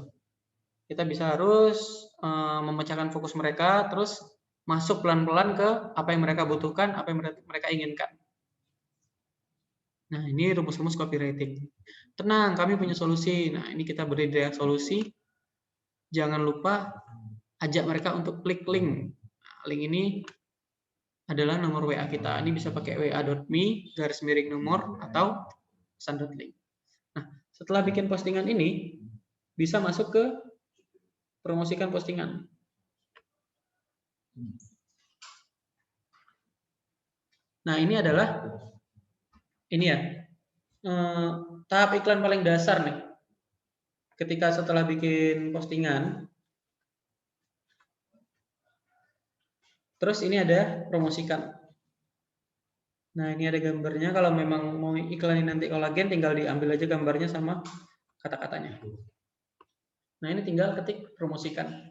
Kita bisa harus memecahkan fokus mereka, terus masuk pelan-pelan ke apa yang mereka butuhkan, apa yang mereka inginkan. Nah, ini rumus-rumus copywriting. Tenang, kami punya solusi. Nah, ini kita beri dia solusi. Jangan lupa ajak mereka untuk klik link. Nah, link ini adalah nomor WA kita. Ini bisa pakai wa.me/nomor atau pesan.link. Nah, setelah bikin postingan ini, bisa masuk ke promosikan postingan. Nah, ini adalah ini ya tahap iklan paling dasar nih. Ketika setelah bikin postingan, terus ini ada promosikan. Nah, ini ada gambarnya. Kalau memang mau iklanin nanti kolagen, tinggal diambil aja gambarnya sama kata-katanya. Nah, ini tinggal ketik promosikan.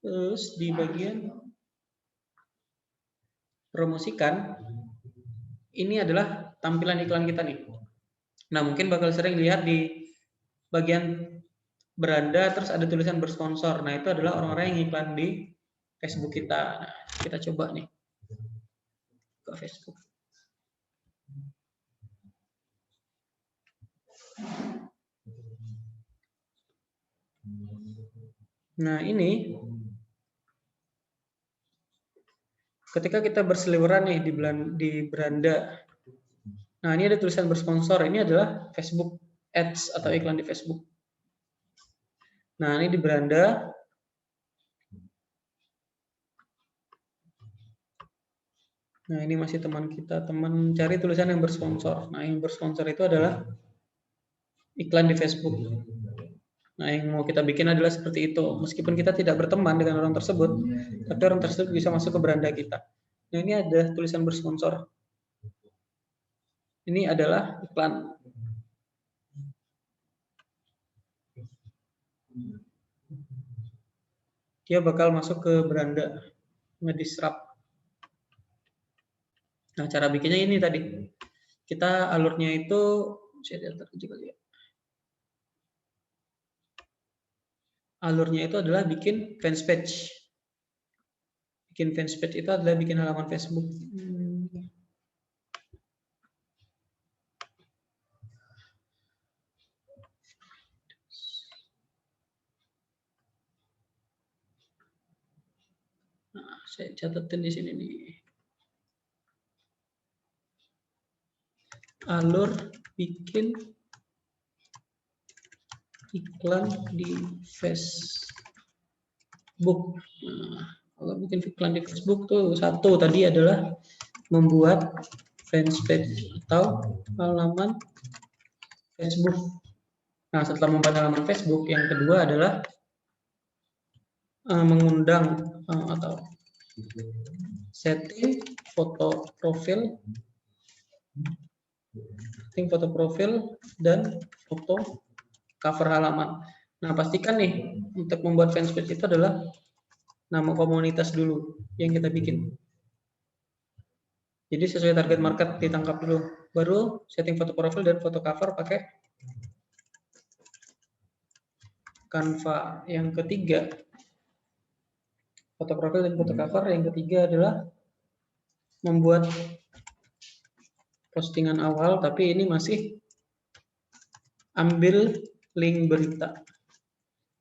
Terus di bagian promosikan, ini adalah tampilan iklan kita nih. Nah, mungkin bakal sering lihat di bagian beranda, terus ada tulisan bersponsor. Nah, itu adalah orang-orang yang iklan di Facebook kita. Nah, kita coba nih ke Facebook. Nah, ini ketika kita berseliweran nih di beranda. Nah, ini ada tulisan bersponsor. Ini adalah Facebook Ads atau iklan di Facebook. Nah, ini di beranda. Nah, ini masih teman kita, teman cari tulisan yang bersponsor. Nah, yang bersponsor itu adalah iklan di Facebook. Nah, yang mau kita bikin adalah seperti itu. Meskipun kita tidak berteman dengan orang tersebut, tapi orang tersebut bisa masuk ke beranda kita. Nah, ini ada tulisan bersponsor. Ini adalah iklan. Dia bakal masuk ke beranda, ngedisrupt. Nah, cara bikinnya ini tadi. Kita alurnya itu, saya lihat juga ya. Alurnya itu adalah bikin fanspage. Bikin fanspage itu adalah bikin halaman Facebook. Nah, saya catatin di sini nih. Alur bikin iklan di Facebook. Nah, kalau bikin iklan di Facebook tuh satu tadi adalah membuat fanspage atau halaman Facebook. Nah, setelah membuat halaman Facebook, yang kedua adalah mengundang atau setting foto profil, dan foto cover halaman. Nah, pastikan nih untuk membuat fanspage itu adalah nama komunitas dulu yang kita bikin. Jadi sesuai target market ditangkap dulu. Baru setting foto profil dan foto cover pakai Canva. Yang ketiga, foto profil dan foto cover. Yang ketiga adalah membuat postingan awal, tapi ini masih ambil link berita.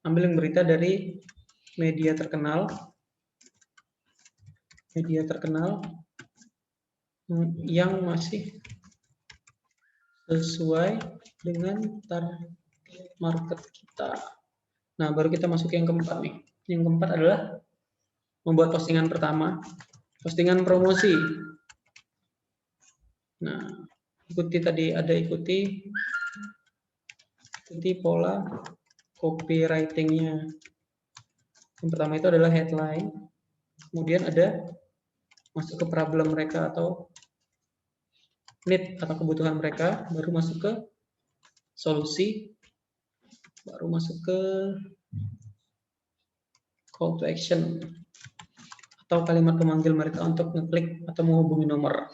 Ambil link berita dari media terkenal yang masih sesuai dengan target market kita. Nah, baru kita masuk yang keempat nih. Yang keempat adalah membuat postingan pertama, postingan promosi. Nah, ikuti pola copywriting-nya. Yang pertama itu adalah headline, kemudian ada masuk ke problem mereka atau need atau kebutuhan mereka, baru masuk ke solusi, baru masuk ke call to action atau kalimat pemanggil mereka untuk ngeklik atau menghubungi nomor.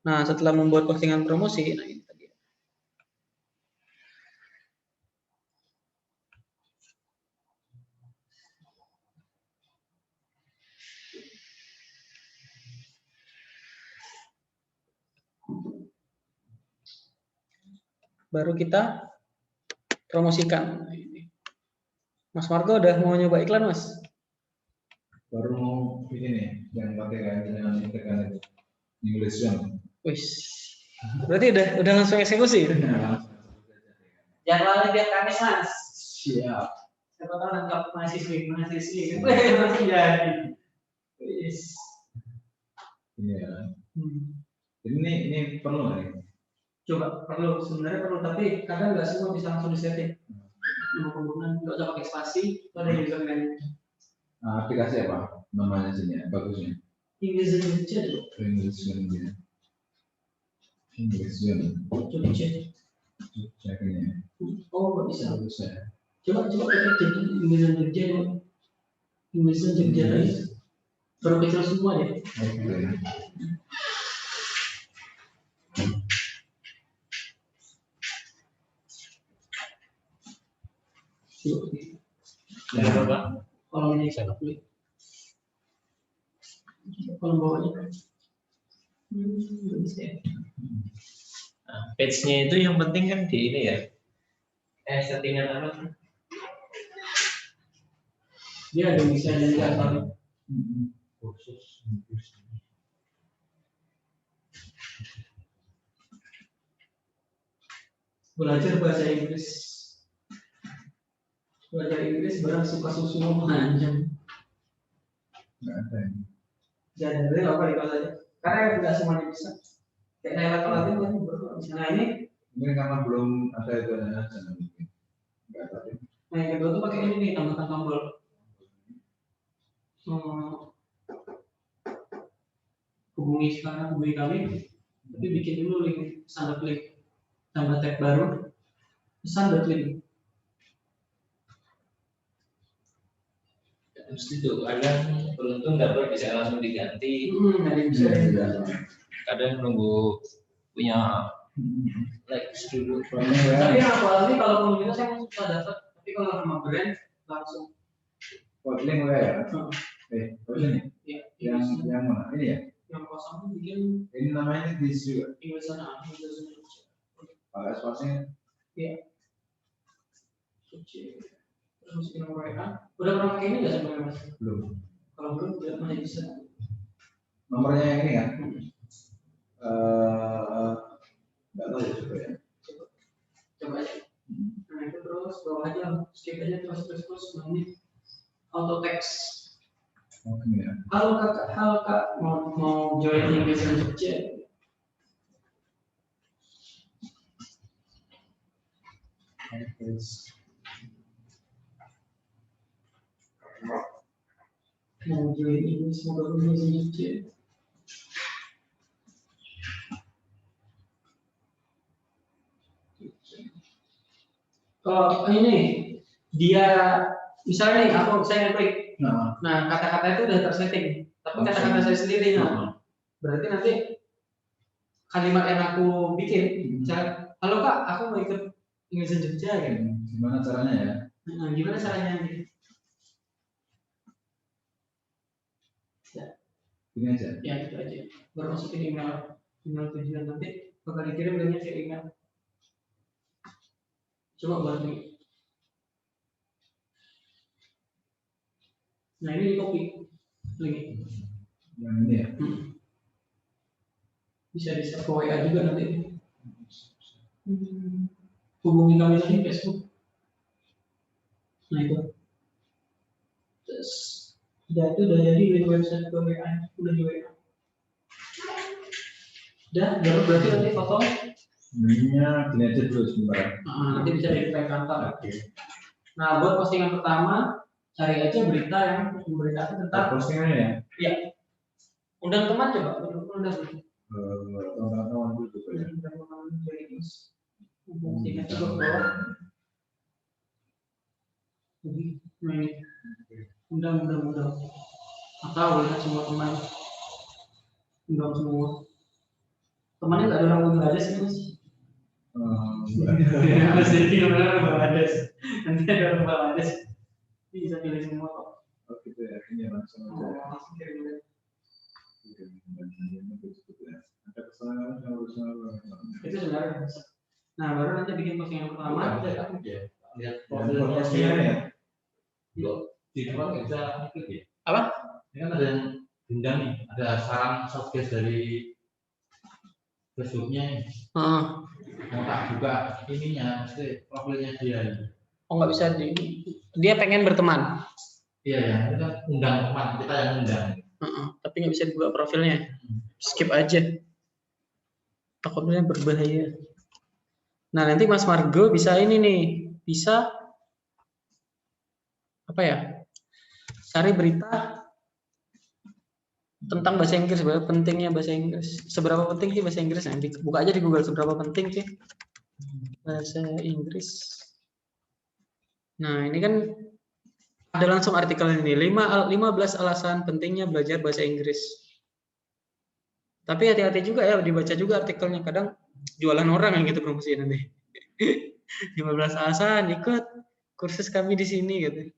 Nah, setelah membuat postingan promosi, nah ini tadi. Baru kita promosikan. Mas Marco udah mau nyoba iklan, Mas? Baru mau bikin nih yang pakai dengan tekan English Zone. Wis. Berarti udah langsung eksekusi. Jangan lali biar Kamis, Mas. Siap. Siapa tahu nangkap mahasiswi langsung jadi. Wis. Iya. Ini perlu nggak nih? Coba sebenarnya perlu, tapi kadang nggak semua bisa langsung disetting. Kemudian nggak usah pakai spasi, itu ada username. Nah, aplikasi apa namanya sini? Bagusnya. English aja dulu. English Zone. English Zone. Coba cek. Cek ini. Oh, nggak bisa. Bagus ya. Coba kita cek English Jogja dulu. English Jogja lagi. Baru kecil semua deh. Oke. Ya, Bapak. Kalau ini saya klik. Kalau bawahnya. Bisa ya. Nah, page-nya itu yang penting kan di ini ya. Settingan apa? Dia ada bisa dan apa? Khusus. Belajar bahasa Inggris. Belajar Inggris barang suka susu panjang. Nggak ada. Jadi apa di kelas aja? Karena nggak semuanya bisa. Kayak level latihan kan baru bisa. Nah ini Karena belum ada itu aja mungkin. Nggak ada. nah yang kedua tuh pakai ini nih, tambahkan tombol. Hubungi kami, tapi bikin dulu link standar link, tambah tag baru, standar link. Terus itu kadang beruntung dapat bisa langsung diganti. Ada bisa. Kadang nunggu punya likes dulu. Tapi apalagi kalau komunitas saya susah dapat, tapi kalau nama brand langsung. Link ya. Ini. Ya, Yang mana? Ini ya. yang kosong bikin Ini namanya di juga. Inggris sana. Pakai spasinya. Iya. Terus masukin nomor WA. Udah pernah pakai ini nggak sebenarnya Mas? Belum. Kalau belum, masih bisa. Nomornya yang ini kan? Nggak tahu ya coba ya. Coba aja. Nah itu terus bawa aja, skip aja terus. Nah ini auto text. Oke ya. Halo kak, mau join English Jogja. Mau join English, mau gabung English Jogja. Kalau ini dia misalnya nih saya klik. Nah kata-kata itu udah tersetting, tapi kata-kata saya sendiri. Nah berarti nanti kalimat yang aku bikin, halo kak, aku mau ikut English Jogja kan? Gimana caranya ya? Nah, gimana caranya? Ini aja. Ya itu aja. Baru masukin email tujuan nanti bakal dikirim linknya ke email. Coba buat link. Nah ini di copy link. Yang ini ya. Bisa di share ke WA juga nanti. Hubungi kami lagi Facebook. Nah itu. Terus udah jadi link website ke WA, udah di WA. Udah, baru berarti nanti foto. Ininya gini aja dulu sebentar. Nanti bisa di kantor. Nah, buat postingan pertama, cari aja berita yang memberitakan tentang Postingannya ya. Iya. Undang teman coba, undang. Teman-teman dulu juga ya. Postingan coba ke bawah. Nah ini. Undang. Atau lihat semua teman. Undang semua. Temannya nggak ada orang Bangladesh sih mas. Masih pilih orang Bangladesh. Nanti ada orang Bangladesh. Bisa pilih semua kok. Oh gitu ya, ini langsung aja. Langsung kirim. Ada pesanan yang harus Itu sebenarnya bisa. Nah baru nanti bikin postingan pertama. Lihat postingannya ya. Di depan nggak bisa klik ya. Apa? Ini kan ada yang bintang nih, ada saran showcase dari Facebooknya. Mau tak buka ininya, mesti profilnya dia. Oh nggak bisa dia pengen berteman. Iya ya, itu kan undang teman, kita yang undang. Tapi nggak bisa dibuka profilnya. Skip aja. Takutnya berbahaya. Nah nanti Mas Margo bisa ini nih, bisa apa ya? Cari berita tentang bahasa Inggris, seberapa pentingnya bahasa Inggris. Seberapa penting sih bahasa Inggris? Nanti buka aja di Google seberapa penting sih bahasa Inggris. Nah ini kan ada langsung artikel ini 15 alasan pentingnya belajar bahasa Inggris. Tapi hati-hati juga ya, dibaca juga artikelnya. Kadang jualan orang yang gitu promosi nanti. 15 alasan ikut kursus kami di sini gitu.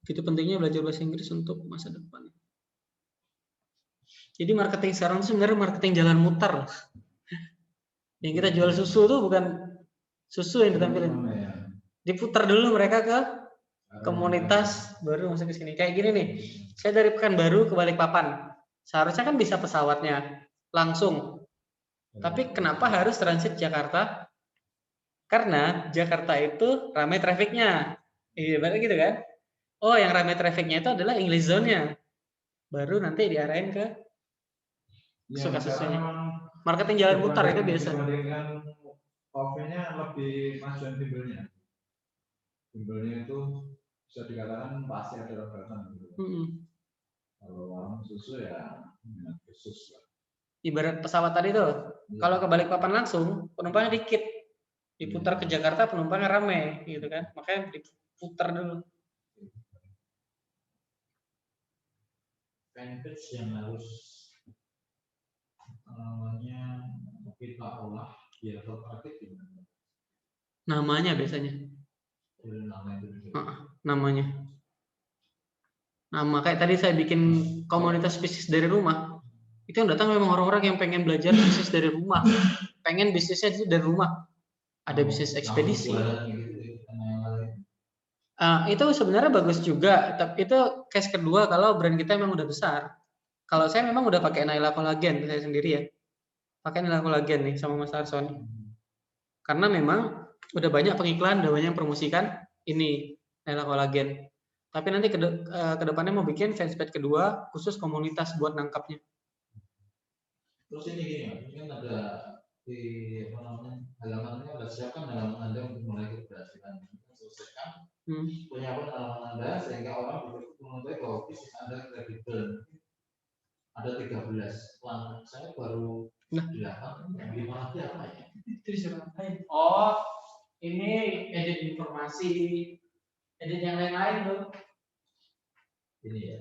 Itu pentingnya belajar bahasa Inggris untuk masa depan. Jadi marketing sekarang itu sebenarnya marketing jalan mutar. Yang kita jual susu tuh bukan susu yang ditampilin. Diputar dulu mereka ke komunitas baru masuk ke sini. Kayak gini nih. Saya dari Pekanbaru ke Balikpapan. Seharusnya kan bisa pesawatnya langsung. Tapi kenapa harus transit Jakarta? Karena Jakarta itu ramai trafiknya. Iya, berarti gitu kan? Oh, yang ramai trafiknya itu adalah English zone-nya. Baru nanti diarahin ke suka susunya. Marketing jalan mutar itu biasa. Dibandingkan coffee-nya lebih majuan bimbelnya. Bimbelnya itu bisa dikatakan pasti ada ragatan gitu. Kalau warung susu ya minat khusus lah. Ibarat pesawat tadi tuh, kalau ke Balikpapan langsung penumpangnya dikit, diputar ke Jakarta penumpangnya rame, gitu kan? Makanya diputar dulu. Fanpage yang harus namanya kita olah biar tertarget gimana? Namanya biasanya. Namanya. Nama kayak tadi saya bikin komunitas bisnis dari rumah. Itu yang datang memang orang-orang yang pengen belajar bisnis dari rumah. Pengen bisnisnya itu dari rumah. Ada bisnis ekspedisi. Itu sebenarnya bagus juga. Tapi itu case kedua kalau brand kita memang udah besar. Kalau saya memang udah pakai Naila Collagen saya sendiri ya. Pakai Naila Collagen nih sama Mas Arson. Karena memang udah banyak pengiklan, udah banyak yang promosikan ini Naila Collagen. Tapi nanti ke depannya mau bikin fanspage kedua khusus komunitas buat nangkapnya. Terus ini gini, ini kan ada di apa namanya halamannya ada siapkan halaman Anda untuk mulai keberhasilan selesaikan penyiapan halaman Anda sehingga orang bisa mengetahui bahwa bisnis Anda kredibel. Ada 13 langkah. Saya baru 8 yang 5 lagi apa ya? Itu disuruhin. Oh, ini edit informasi, edit yang lain-lain tuh. Ini ya.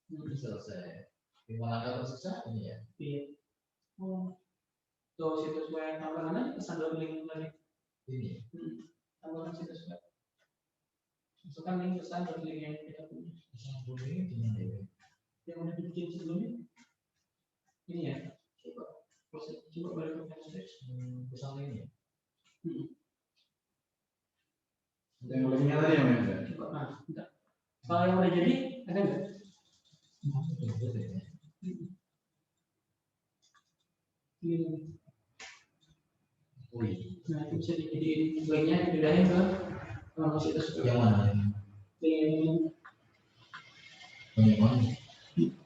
Ini selesai. 5 langkah tersisa ini ya. Iya. Oh. Tuh situs web tambahan pesan link tadi. Ini. Tambahkan situs web. Masukkan link pesan link yang kita punya. Pesan ini di mana ya? yang udah dibikin sebelumnya. Ini ya. Coba balik ke proses. Kesana ini. Yang linknya tadi yang mana? Coba, nah, bentar. Kalau yang udah jadi, ada nggak? Ini. Wih, Nah, itu bisa dijadiin linknya, dipindahin ke masih yang mana? Link Yang mana?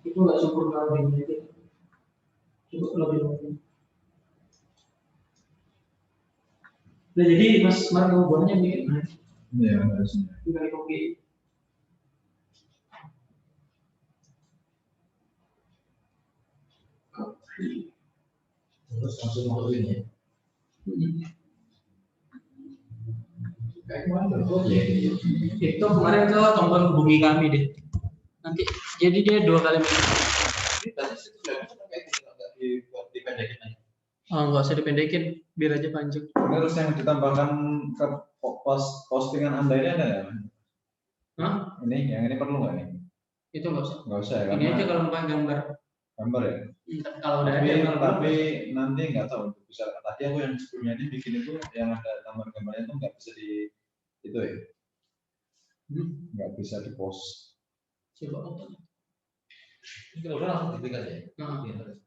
itu nggak sempurna linknya. Coba lebih. Nah, jadi Mas Mar mau buatnya nih, Iya, harusnya. tinggal di copy. Terus langsung masuk ini ya. Kayak kemarin berapa ya? Itu kemarin ke tombol hubungi kami deh. Nanti jadi dia 2 kali. Ini tadi sudah kayak gitu nggak dipendekin aja. Oh, nggak usah dipendekin, biar aja panjang. Terus yang ditambahkan ke postingan Anda ini ada nggak? Hah? Yang ini perlu nggak nih? Itu nggak usah. Nggak usah ya, Ini aja karena kalau mau gambar. gambar ya. Kalau udah Tapi, ada, kalau tapi nanti nggak tahu bisa. Tadi aku yang sebelumnya ini bikin itu yang ada gambar-gambarnya itu nggak bisa di itu ya, nggak bisa di post. coba open. Ini kalau udah langsung diklik aja. Nah, Iya, terus.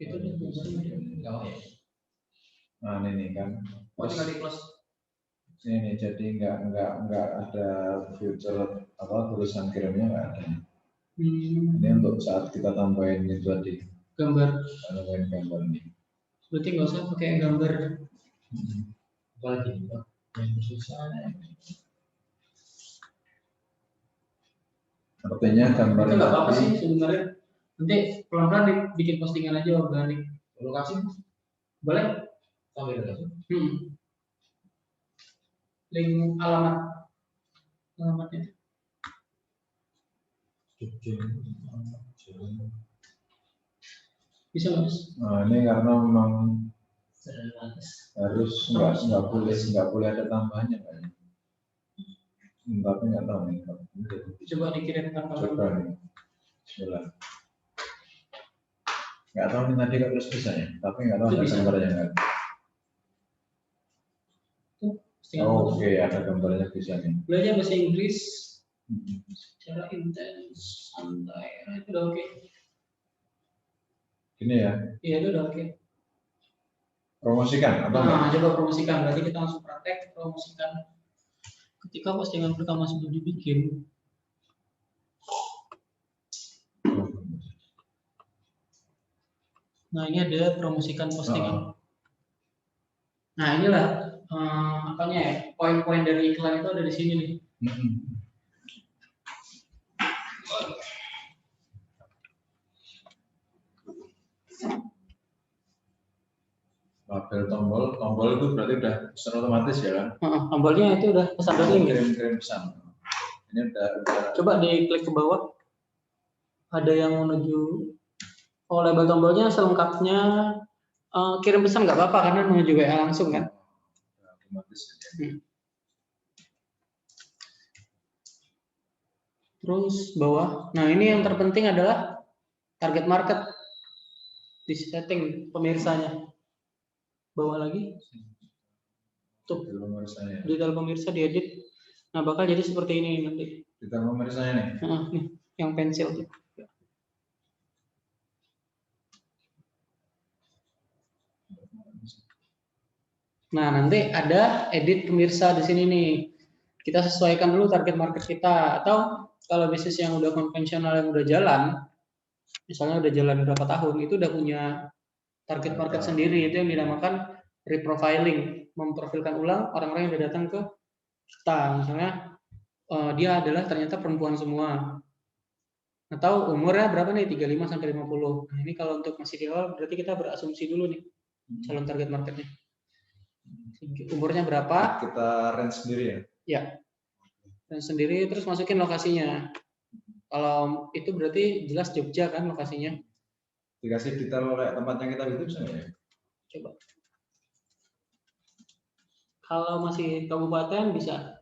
itu tuh gambarnya. Nggak mau ya? Nah ini kan, Oh, tinggal di close. ini jadi nggak ada future apa tulisan kirimnya nggak ada. Ini untuk saat kita tambahin itu tadi, Gambar. tambahin gambar ini. Berarti nggak usah pakai gambar. Apalagi yang susah. Artinya gambar Itu nggak apa-apa tadi, sih sebenarnya. Nanti pelan-pelan bikin postingan aja organik. Lokasi Boleh? sampai lokasi. Link alamatnya. Bisa nggak, Mas? nah ini karena memang harus Terus. nggak boleh ada tambahannya kan. Tapi nggak tahu nih. Coba dikirimkan Coba nih. Bismillah. Nggak tahu nih tadi kok terus bisa ya, tapi nggak tahu Itu ada bisa. gambarnya nggak. Postingan Oh, foto. Oke, ada gambarnya bisa nih. Belajar bahasa Inggris secara intens, santai. Nah, itu udah oke. Ini ya, Iya, itu udah oke. promosikan atau enggak? Nah, coba promosikan. Berarti kita langsung praktek promosikan. Ketika postingan pertama sudah dibikin, nah ini ada promosikan postingan. Nah inilah apanya ya, poin-poin dari iklan itu ada di sini nih. Label tombol itu berarti udah pesan otomatis ya kan? Tombolnya itu udah pesan dari link. Kirim pesan. Ini udah. Coba diklik ke bawah. Ada yang menuju. Oh, label tombolnya selengkapnya kirim pesan nggak apa-apa karena menuju WA langsung kan. Otomatis. Ya. Terus bawah. Nah ini yang terpenting adalah target market. Di setting pemirsanya. Bawah lagi. Tuh. Detail pemirsa diedit. Nah bakal jadi seperti ini nanti. Detail pemirsanya nih. Nih, yang pensil. Nah nanti ada edit pemirsa di sini nih. Kita sesuaikan dulu target market kita. Atau kalau bisnis yang udah konvensional yang udah jalan, misalnya udah jalan berapa tahun, itu udah punya target market sendiri. Itu yang dinamakan reprofiling, memprofilkan ulang orang-orang yang udah datang ke kita. Misalnya dia adalah ternyata perempuan semua. Atau umurnya berapa nih? 35 sampai 50. Nah, ini kalau untuk masih di awal berarti kita berasumsi dulu nih calon target marketnya. Umurnya berapa? Kita range sendiri ya. Ya. Range sendiri terus masukin lokasinya. Kalau itu berarti jelas Jogja kan lokasinya. Dikasih detail kayak tempatnya kita itu bisa nggak ya? Coba. Kalau masih kabupaten bisa.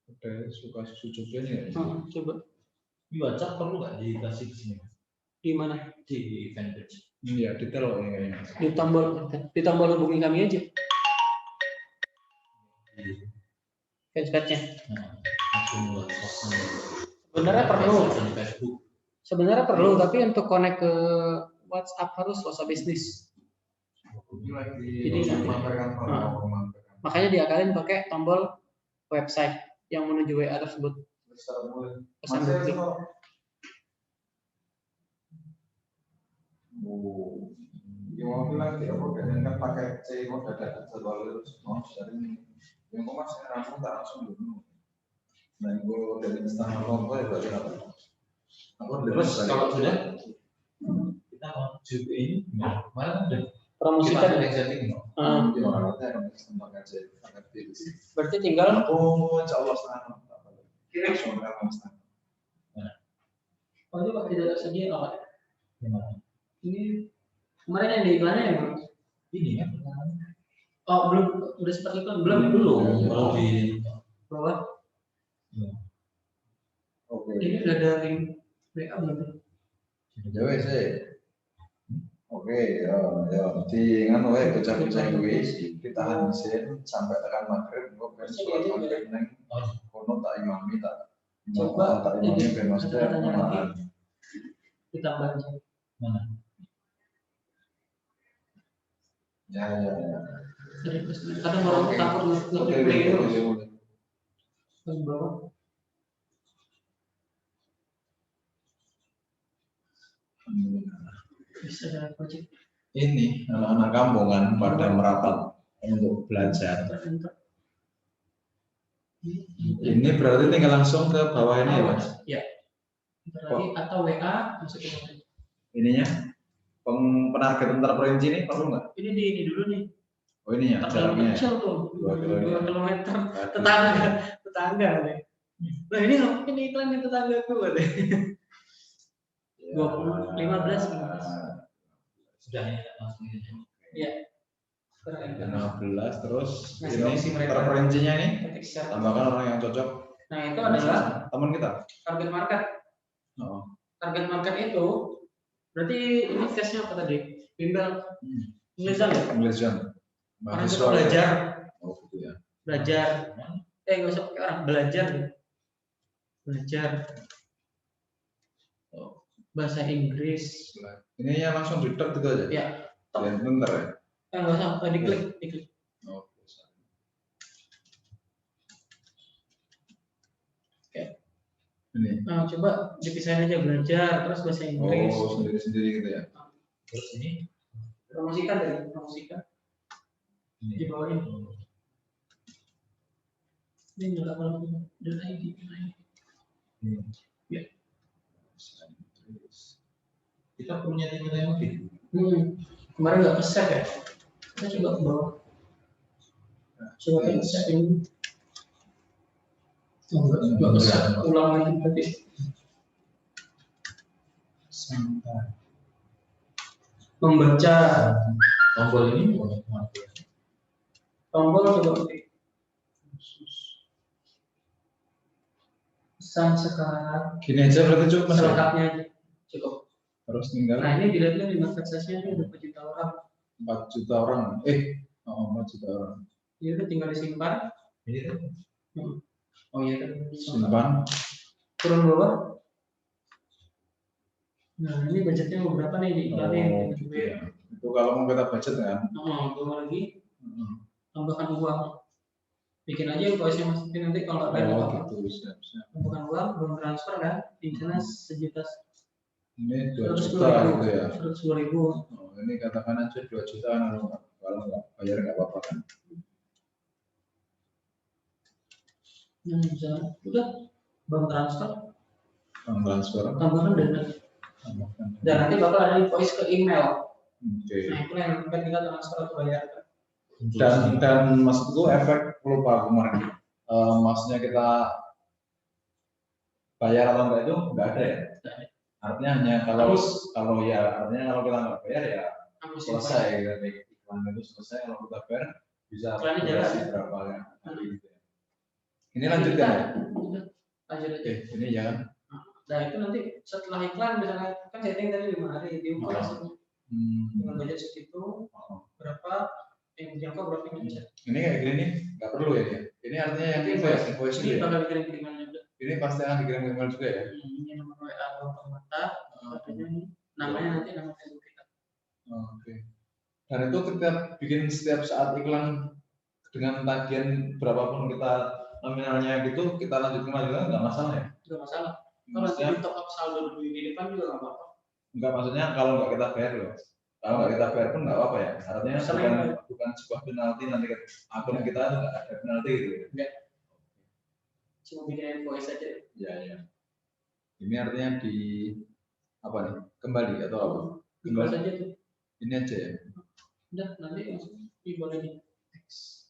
Udah suka susu Jogja nih ya? Coba. Di WhatsApp perlu nggak dikasih ke sini? Di mana? Di fanpage. Iya, detail loh ini kayaknya. Di tombol hubungi kami aja. Di Fanpage-nya. akun WhatsApp. Sebenarnya perlu. Dan Facebook. Sebenarnya perlu, tapi untuk connect ke WhatsApp harus WhatsApp bisnis. Jadi makanya diakalin pakai tombol website yang menuju WA tersebut. Pesan bukti. Yang mau bilang tidak boleh kan pakai C mau dada terlalu terus dari yang mau masih langsung tak langsung dulu. Nah itu dari setengah nomor ya berarti apa? Terus kalau sudah kita mau juga ini, mana udah Promosikan. Berarti tinggal insya Allah setengah. oh itu Pak tidak tersedia apa? gimana? Ini kemarin yang di iklannya ya Bang? Ini kan? Oh belum, udah seperti iklan belum? Kalau di Bawah. Oke. Ini udah ada link WA belum? Jauh sih. Oke, ya, nanti kan bocah-bocah gue ditahan mesin sampai tekan maghrib, gue pengen sholat maghrib neng, kono tak imami tak. Coba tak imami pengen maksudnya kemarin. Ditambah aja. mana? Ya. Kadang orang takut nge-play itu. Di bawah. Bisa ada project. Ini anak-anak kampung kan pada merapat untuk belajar. Ini berarti tinggal langsung ke bawah ini ya Mas? Ya. Lagi atau WA masukin aja. Ininya penargetan terperinci ini perlu nggak? Ini dulu nih. Oh ini ya jaraknya. Kecil tuh. 2 kilometer. Tetangga. Tetangga nih. Nah ini iklan yang tetangga gue deh. 15. Sudah ya langsung ini. Iya. 15 terus Ngasih ini opsi mereka. terperincinya ini Ketik share. tambahkan orang yang cocok. Nah itu adalah teman kita. target market. Oh. Target market itu berarti ini case-nya apa tadi? Bimbel Inggrisan ya? Inggrisan. Orang itu belajar. Oh gitu ya. Belajar. Nggak usah pakai orang, belajar. Belajar. Bahasa Inggris. Ini yang langsung di-tag gitu aja? Ya. Ya, bentar ya? Nggak usah, diklik. Oh, Oke. Ini. Nah, coba dipisahin aja belajar, terus bahasa Inggris. Oh, sendiri-sendiri gitu ya? Terus ini Promosikan. Di bawah ini. Ini nggak apa-apa. Dan ID. Ya. kita punya nilai yang lebih. Kemarin nggak ke-save ya? Kita coba ke bawah. Coba ke save ini. Nggak ke-save. Ulang lagi berarti. Sampai Membaca. tombol ini Tombol coba ketik. Pesan sekarang. Gini aja berarti cukup Mas. Selengkapnya aja. Cukup. Terus tinggal Nah ini dilihat di market size-nya ini udah 4 juta orang. 4 juta orang. 4 juta orang. Ini udah tinggal disimpan. ini tuh Oh iya kan. Simpan. Turun bawah. Nah ini budgetnya berapa nih di iklannya? Oh, gitu ya. Itu kalau mau kita budget kan? Bawah lagi. Tambahkan uang. Bikin aja invoice-nya masukin nanti kalau ada apa-apa. Gitu, siap. Tambahkan uang, belum transfer kan? Di sana 1 juta. Ini 2 juta gitu ya. 110.000. Oh, ini katakan aja 2 juta kalau nggak bayar nggak apa-apa kan? Bisa. Udah. Bank transfer. Bank transfer. Tambahkan dana. Tambahkan. Dan nanti bakal ada invoice ke email. Oke. Nah itu yang akan kita transfer atau bayar. Dan maksudku efek lupa kemarin. Maksudnya kita bayar atau enggak itu nggak ada ya? Artinya hanya kalau artinya kalau kita nggak bayar ya selesai ya, iklan itu selesai. Kalau kita bayar bisa durasi berapa hari gitu ya. Ini lanjutkan ya? Lanjut aja. Ini ya kan? Nah itu nanti setelah iklan misalnya kan setting tadi 5 hari diukur hasilnya dengan budget segitu berapa yang dijangkau berapa yang bisa. Ini kayak gini nih nggak perlu ya dia. Ini artinya yang invoice Ini ya. bakal dikirim-kiriman juga. Ini pasti akan dikirim-kiriman juga ya. Ini nomor WA atau mata, katanya ini namanya nanti nama Facebook kita. Oke. Dan itu kita bikin setiap saat iklan dengan tagihan berapapun kita nominalnya gitu, kita lanjutin nggak masalah ya? Nggak masalah. Kalau nanti di top up saldo di depan juga nggak apa-apa. Enggak, maksudnya kalau nggak kita bayar loh. Kalau nggak kita bayar pun nggak apa-apa ya. Artinya bukan sebuah penalti nanti akun kita tuh nggak ada penalti gitu. Enggak. Cuma bikin invoice aja. Ya. Ini artinya di apa nih? Kembali atau apa? Kembali aja tuh. Ini aja ya. Udah nanti langsung boleh di teks.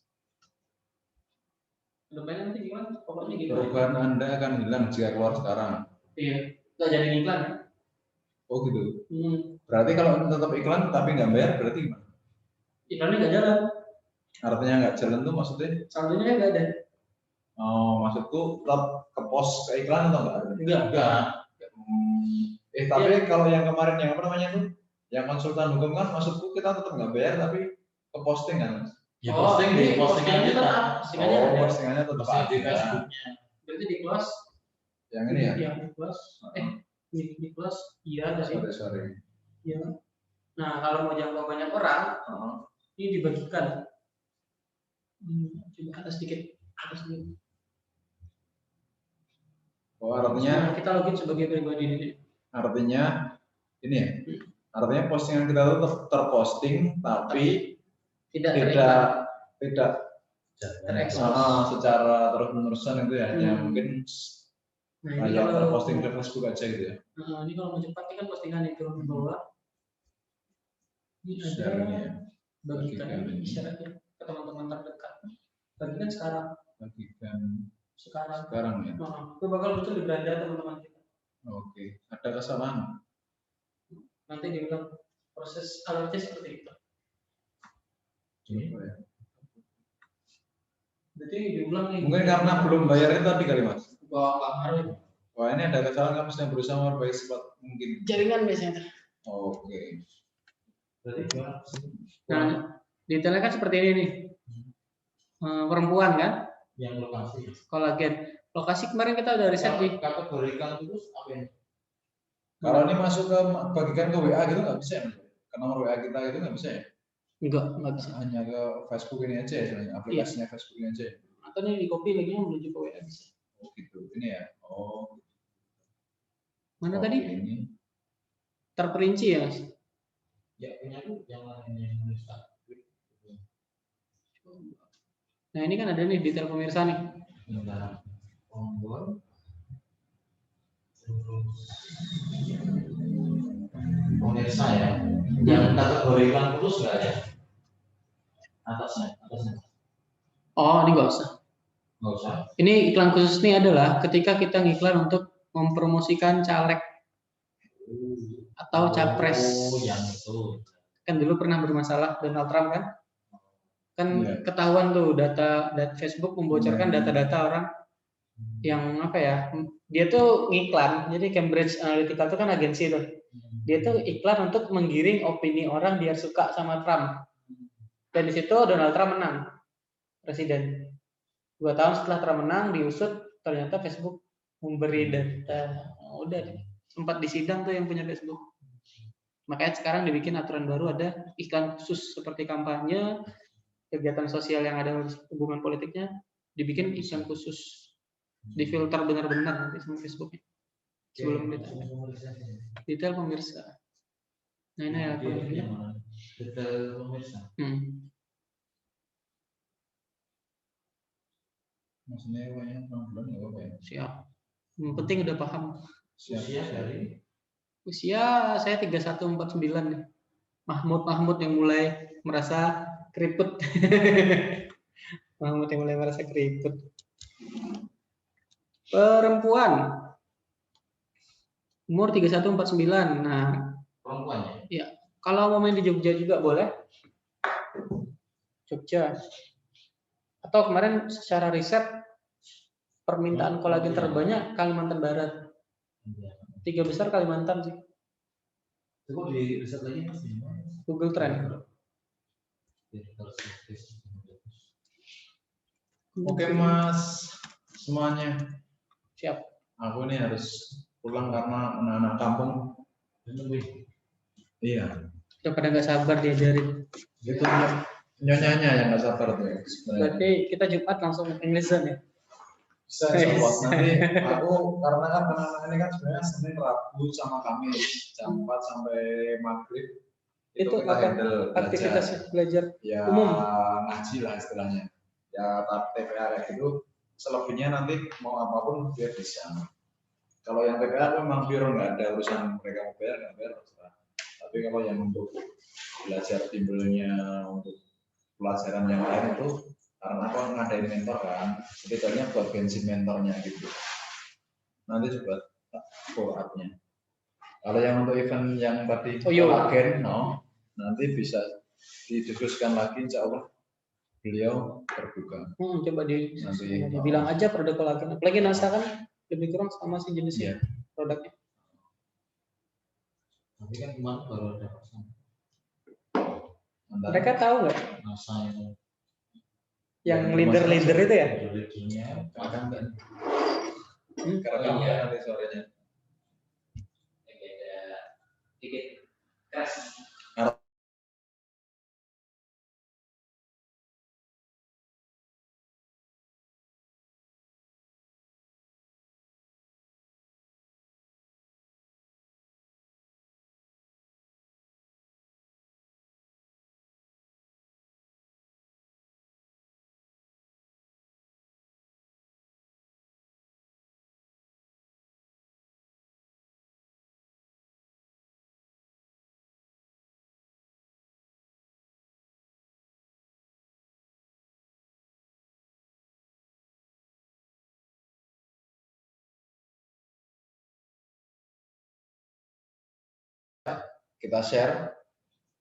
Depannya nanti gimana? Pokoknya gitu. Perubahan Anda akan hilang jika keluar sekarang. Iya. Nggak jadi iklan ya? Oh gitu. Berarti kalau tetap iklan tapi nggak bayar berarti gimana? Iklannya nggak jalan. Artinya nggak jalan tuh maksudnya? Saldonya nggak ada. Oh, maksudku tetap ke pos ke iklan atau nggak ada? Enggak. Tapi kalau yang kemarin yang apa namanya tuh? Yang konsultan hukum kan maksudku kita tetap nggak bayar tapi ke posting kan? Ya postingannya tetap. Postingannya tetap Posting di ada. Facebooknya. Berarti di kelas. Yang ini ya? Yang di kelas. Di kelas. Iya ada sih. Sorry. Iya. Nah kalau mau jangkau banyak orang, ini dibagikan. Coba atas sedikit. Oh, artinya kita login sebagai pribadi ini. Artinya ini ya. Artinya postingan kita itu terposting tapi tidak terekspos secara terus-menerusan itu ya. Hanya mungkin hanya terposting di Facebook aja gitu ya. Ini kalau mau cepat ini kan postingan itu di bawah. Ini ada bagikan ini isyaratnya ke teman-teman terdekat. Bagikan sekarang. Sekarang ya. Itu bakal muncul di beranda teman-teman kita. Oke. Ada kesamaan. Nanti diulang proses alatnya seperti itu. Berarti diulang nih. Mungkin karena belum bayar itu tadi kali Mas. Wah, ini ada kesalahan kamu sedang berusaha memperbaiki sifat mungkin. Jaringan biasanya. Oke. Berarti gimana? Nah, detailnya kan seperti ini nih. Perempuan kan? Yang lokasi. Kolagen. Lokasi kemarin kita udah riset di kategorikan terus apa ini? Kalau ini masuk ke bagikan ke WA gitu nggak bisa ya? Ke nomor WA kita itu nggak bisa ya? Nggak bisa. Hanya ke Facebook ini aja ya, aplikasinya Facebook ini aja ya? Atau ini di copy lagi menuju ke WA bisa. Oh gitu, ini ya? Oh. Mana tadi? Ini. Terperinci ya Mas? Ya punya tuh yang lainnya yang menuliskan. Nah ini kan ada nih detail pemirsa nih. Bentar. Tombol. Pemirsa ya. Yang kategorikan terus nggak ya? Atasnya. Oh ini nggak usah. Nggak usah. Ini iklan khusus nih adalah ketika kita ngiklan untuk mempromosikan caleg atau capres. Oh, yang itu. Kan dulu pernah bermasalah Donald Trump kan? Kan ketahuan tuh data Facebook membocorkan data-data orang yang apa ya? Dia tuh ngiklan. Jadi Cambridge Analytica itu kan agensi tuh. Dia tuh iklan untuk menggiring opini orang biar suka sama Trump. Dan di situ Donald Trump menang presiden. 2 tahun setelah Trump menang diusut ternyata Facebook memberi data. Udah sempat disidang tuh yang punya Facebook. Makanya sekarang dibikin aturan baru ada iklan khusus seperti kampanye, kegiatan sosial yang ada hubungan politiknya dibikin iklan khusus. Difilter benar-benar nanti sama Facebooknya. Sebelum detail pemirsa. Nah ini ya detail pemirsa. Maksudnya yang 6 bulan nggak apa ya? Siap. Yang penting udah paham. Usia dari? Usia saya 3149 nih. Mahmud yang mulai merasa keriput. Mahmud yang mulai merasa keriput. Perempuan. Umur 3149. Nah, perempuannya? Iya. Kalau mau main di Jogja juga boleh. Jogja. Atau kemarin secara riset permintaan kolagen terbanyak Kalimantan Barat. 3 besar Kalimantan sih. Coba di riset lagi mas. Google Trend. Oke Mas, semuanya. Siap. Aku nih harus pulang karena anak-anak kampung. Iya. Udah pada nggak sabar diajarin. Itu nyonyanya yang nggak sabar tuh. Sebenarnya. Berarti kita Jumat langsung English zone ya? Bisa Bos. Nanti aku karena kan anak-anak ini kan sebenarnya Senin, Rabu sama Kamis jam 4 sampai maghrib. Itu kita apa handle aktivitas belajar ya umum? ngaji lah istilahnya. Ya TPA kayak gitu. Selebihnya nanti mau apapun dia bisa. Kalau yang TPA itu memang pure nggak ada urusan mereka mau bayar nggak bayar terserah. Tapi kalau yang untuk belajar timbelnya untuk pelajaran yang lain itu karena aku ngadain mentor kan, setidaknya buat bensin mentornya gitu. Nanti coba follow up-nya. Kalau yang untuk event yang tadi kolagen, nanti bisa didiskusikan lagi, insya Allah beliau terbuka. Coba Nanti dibilang aja produk kolagen. Apalagi NASA kan lebih kurang sama sih jenisnya produknya. Tapi kan kemarin baru ada pasang. Mereka tahu nggak? NASA Yang leader itu ya? Leadernya akan kan? Oh, iya. Nanti sorenya. Ada dikit keras. Kita share,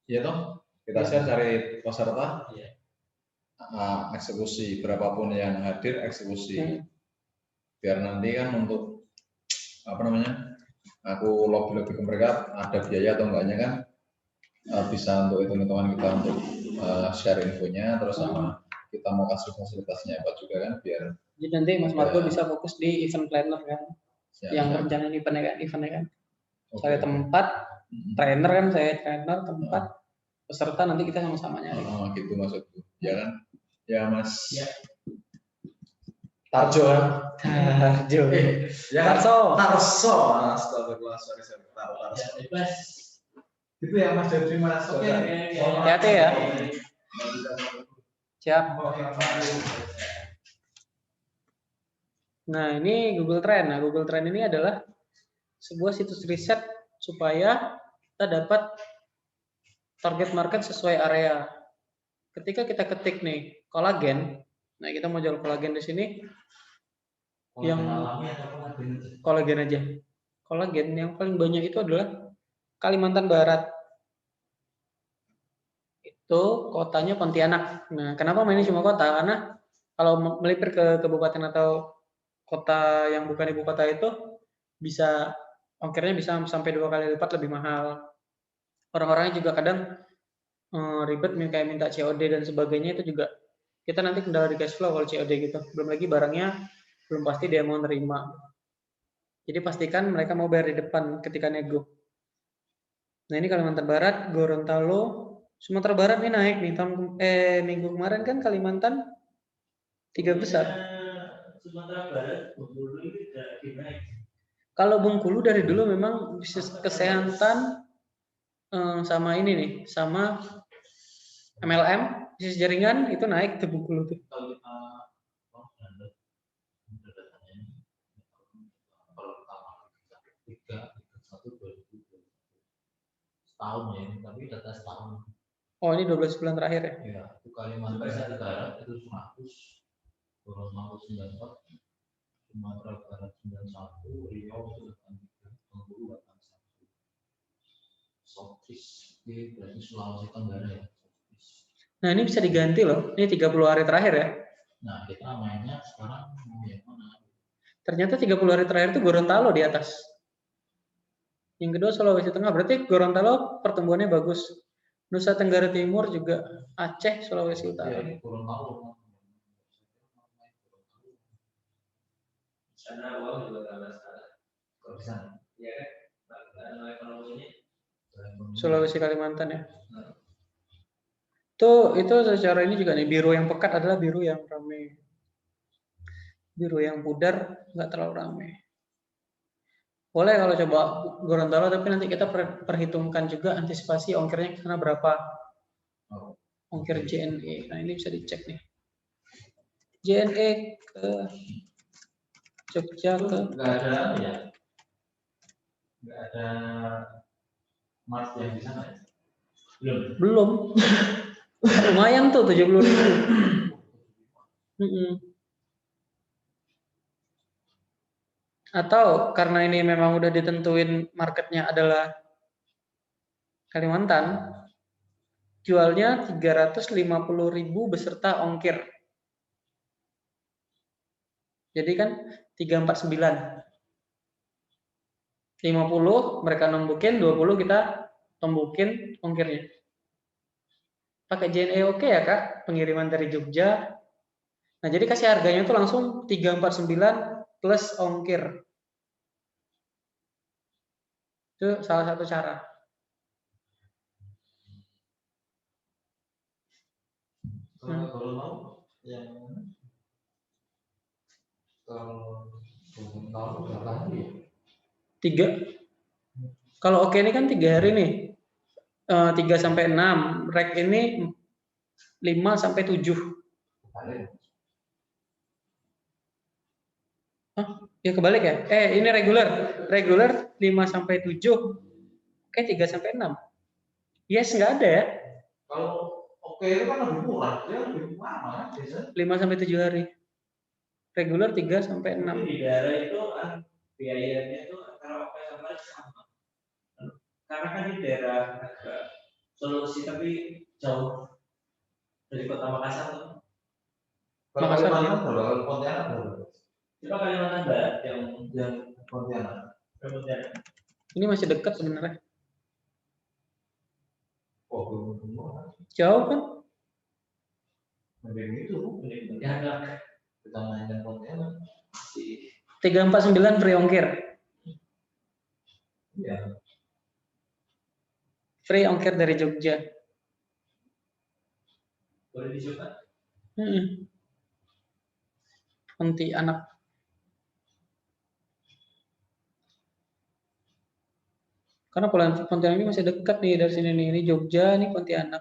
ya toh? Kita share cari peserta, eksekusi berapapun yang hadir eksekusi. Biar nanti kan untuk apa namanya? Aku lobby ke mereka ada biaya atau enggaknya kan bisa untuk hitung-hitungan kita untuk share infonya terus sama kita mau kasih fasilitasnya apa juga kan biar. Jadi nanti Mas Marco bisa fokus di event planner kan, yang rencana eventnya kan. Saya tempat, trainer kan saya trainer tempat, peserta nanti kita sama-sama nyari. Oh gitu maksudku, ya kan? Ya Mas. Ya. Tarjo. Ya. Tarso. Astagfirullah, sorry. Tarso. Itu ya Mas Jody Mas. Oke. Hati-hati ya. Siap. Nah, ini Google Trend. Nah, Google Trend ini adalah sebuah situs riset supaya kita dapat target market sesuai area. Ketika kita ketik nih kolagen, nah kita mau jual kolagen di sini, yang kolagen aja. Kolagen yang paling banyak itu adalah Kalimantan Barat. Itu kotanya Pontianak. Nah, kenapa ini cuma kota? Karena kalau melipir ke kabupaten atau kota yang bukan ibu kota itu bisa ongkirnya bisa sampai 2 kali lipat lebih mahal. Orang-orangnya juga kadang ribet kayak minta COD dan sebagainya, itu juga kita nanti kendala di cash flow kalau COD gitu. Belum lagi barangnya belum pasti dia mau nerima. Jadi pastikan mereka mau bayar di depan ketika nego. Nah ini Kalimantan Barat, Gorontalo, Sumatera Barat ini naik nih. Minggu kemarin kan Kalimantan 3 besar. Sumatera Barat, Bengkulu itu tidak naik. Kalau Bengkulu dari dulu memang bisnis kesehatan sama ini nih, sama MLM, bisnis jaringan itu naik ke Bengkulu tuh. Kalau kita setahun ya, tapi data setahun. Oh ini 12 bulan terakhir ya? Iya, itu Kalimantan Barat itu 100, Gorontalo 94, Sumatera Barat 91, Riau 93, Bengkulu 81. Southeast ini berarti Sulawesi Tenggara ya. Nah ini bisa diganti loh, ini 30 hari terakhir ya. Nah kita mainnya sekarang mau yang mana? Ternyata 30 hari terakhir itu Gorontalo di atas. Yang kedua Sulawesi Tengah, berarti Gorontalo pertumbuhannya bagus. Nusa Tenggara Timur juga, Aceh, Sulawesi Ya, Utara. ini Gorontalo. Sana uang juga nggak masalah. Kalau bisa. Ya kan, karena ekonominya. Sulawesi Kalimantan ya. Itu secara ini juga nih, biru yang pekat adalah biru yang ramai. Biru yang pudar nggak terlalu ramai. Boleh kalau coba Gorontalo, tapi nanti kita perhitungkan juga antisipasi ongkirnya karena berapa. Ongkir JNE. Nah, ini bisa dicek nih. JNE ke Jogja ke Nggak ada ya. Nggak ada Mars yang di sana ya? belum. Lumayan tuh 70.000. Atau karena ini memang udah ditentuin marketnya adalah Kalimantan, jualnya 350.000 beserta ongkir. Jadi kan 349. 50 mereka nembukin, 20 kita tembukin ongkirnya. Pakai JNE oke ya Kak, pengiriman dari Jogja. Nah jadi kasih harganya itu langsung 349 plus ongkir. Itu salah satu cara. Kalau mau yang kalau mau berapa hari? 3. Kalau oke ini kan 3 hari nih. 3 sampai 6. Rek ini 5 sampai 7. Hah? Ya kebalik ya? Ini reguler. Reguler 5 sampai 7. Oke 3 sampai 6. Yes, nggak ada ya? Kalau oke itu kan lebih murah, dia lebih lama kan biasanya. 5 sampai 7 hari. Reguler 3 sampai 6. Tapi di daerah itu biayanya itu antara oke sama sama. Karena kan di daerah Sulawesi tapi jauh dari kota Makassar tuh. Kalau Makassar, Kalimantan berapa? Pontianak berapa? Coba Kalimantan Barat yang Pontianak. Pontianak. Ini masih dekat sebenarnya. Oh, belum murah. Jauh kan? Mending itu, Pontianak. kita mainkan Pontianak. 349 free ongkir. Iya. Free ongkir dari Jogja. Boleh dicoba. Pontianak. Karena Pontianak ini masih dekat nih dari sini nih. Ini Jogja, ini Pontianak.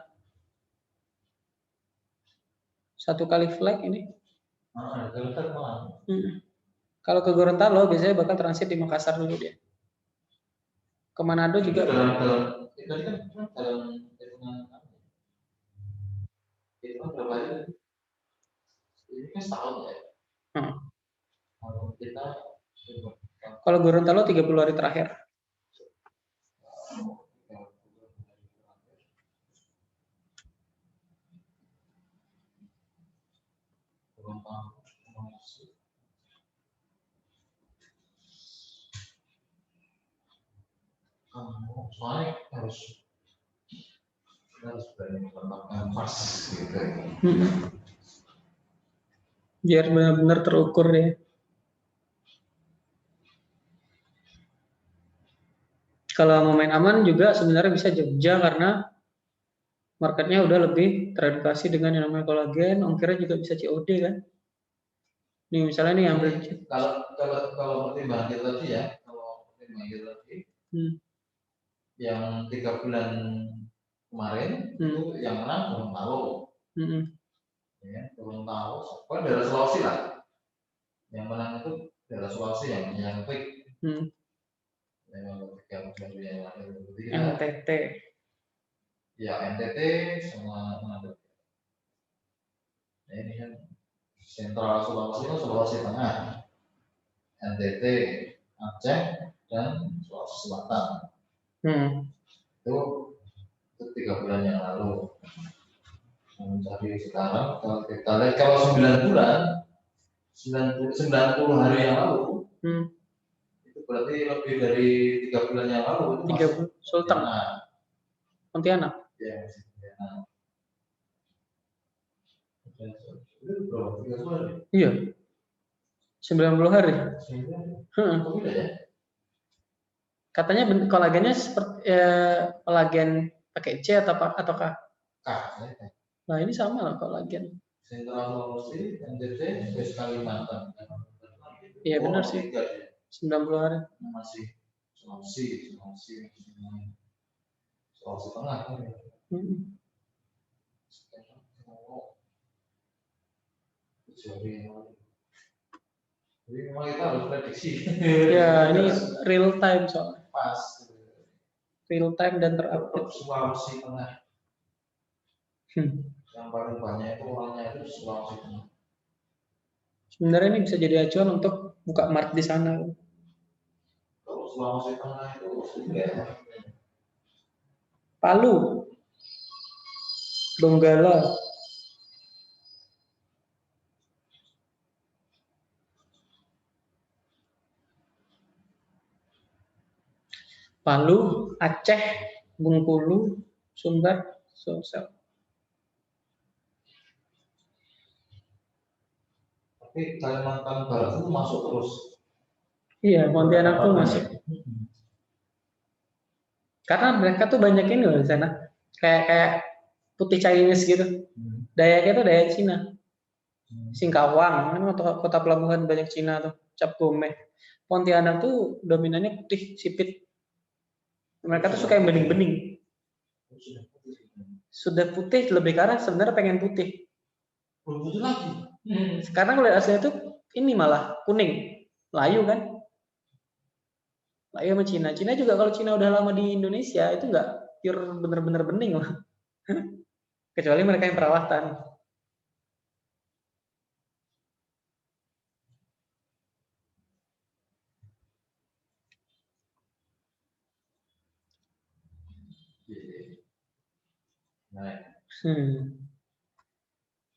1 kali flight ini. Dekat malah. Kalau ke Gorontalo biasanya bakal transit di Makassar dulu dia. Ke Manado juga. Itu kan dalam itu kan berapa hari? Ini kan setahun ya. Kalau kita Kalau Gorontalo 30 hari terakhir. Soalnya harus berani menambahkan Mars gitu. Biar benar-benar terukur ya. Kalau mau main aman juga sebenarnya bisa Jogja karena marketnya udah lebih teredukasi dengan yang namanya kolagen, ongkirnya juga bisa COD kan. Nih misalnya nih ambil kalau pertimbangan kita tadi ya, yang 3 bulan kemarin itu yang menang Gorontalo. Ya, Gorontalo, pokoknya daerah Sulawesi lah. Yang menang itu daerah Sulawesi yang klik. NTT. Ya NTT sama mana? Ini kan sentral Sulawesi itu Sulawesi Tengah, NTT, Aceh, dan Sulawesi Selatan. Itu 3 bulan yang lalu. Mencari sekarang kalau kita lihat kalau 9 bulan 90 hari yang lalu itu berarti lebih dari 3 bulan yang lalu itu 3 Sulteng, Pontianak. Ya, Pontianak. Itu berapa? 3 bulan? Iya. 90 hari. Heeh. Ya? Katanya kolagennya seperti kolagen pakai C ataukah? K. Nah, ini sama lah kolagen. Sentral Sulawesi, NTT, West Kalimantan. Iya benar sih. 90 hari. Masih Sulawesi Tengah. Jadi memang kita harus prediksi. Ya, ini real time soalnya. Pas. Real time dan terupdate. Sulawesi Tengah. Yang paling banyak itu orangnya itu Sulawesi Tengah. Sebenarnya ini bisa jadi acuan untuk buka mart di sana. Kalau Sulawesi Tengah itu ya. Palu, Donggala, Palu, Aceh, Bengkulu, Sumbar, Sulsel. Tapi Kalimantan Barat itu masuk terus. Iya, Pontianak tuh masuk. Karena mereka tuh banyak ini loh di sana. Kayak putih Chinese gitu. Dayaknya tuh Dayak Cina. Singkawang, kan kota pelabuhan banyak Cina tuh. Cap Gomeh. Pontianak tuh dominannya putih sipit. Mereka tuh suka yang bening-bening. Sudah putih lebih karena sebenarnya pengen putih. Putih lagi. Sekarang kalau aslinya tuh ini malah kuning. Layu kan? Layu sama Cina. Cina juga kalau Cina udah lama di Indonesia itu nggak pure bener-bener bening loh. Kecuali mereka yang perawatan.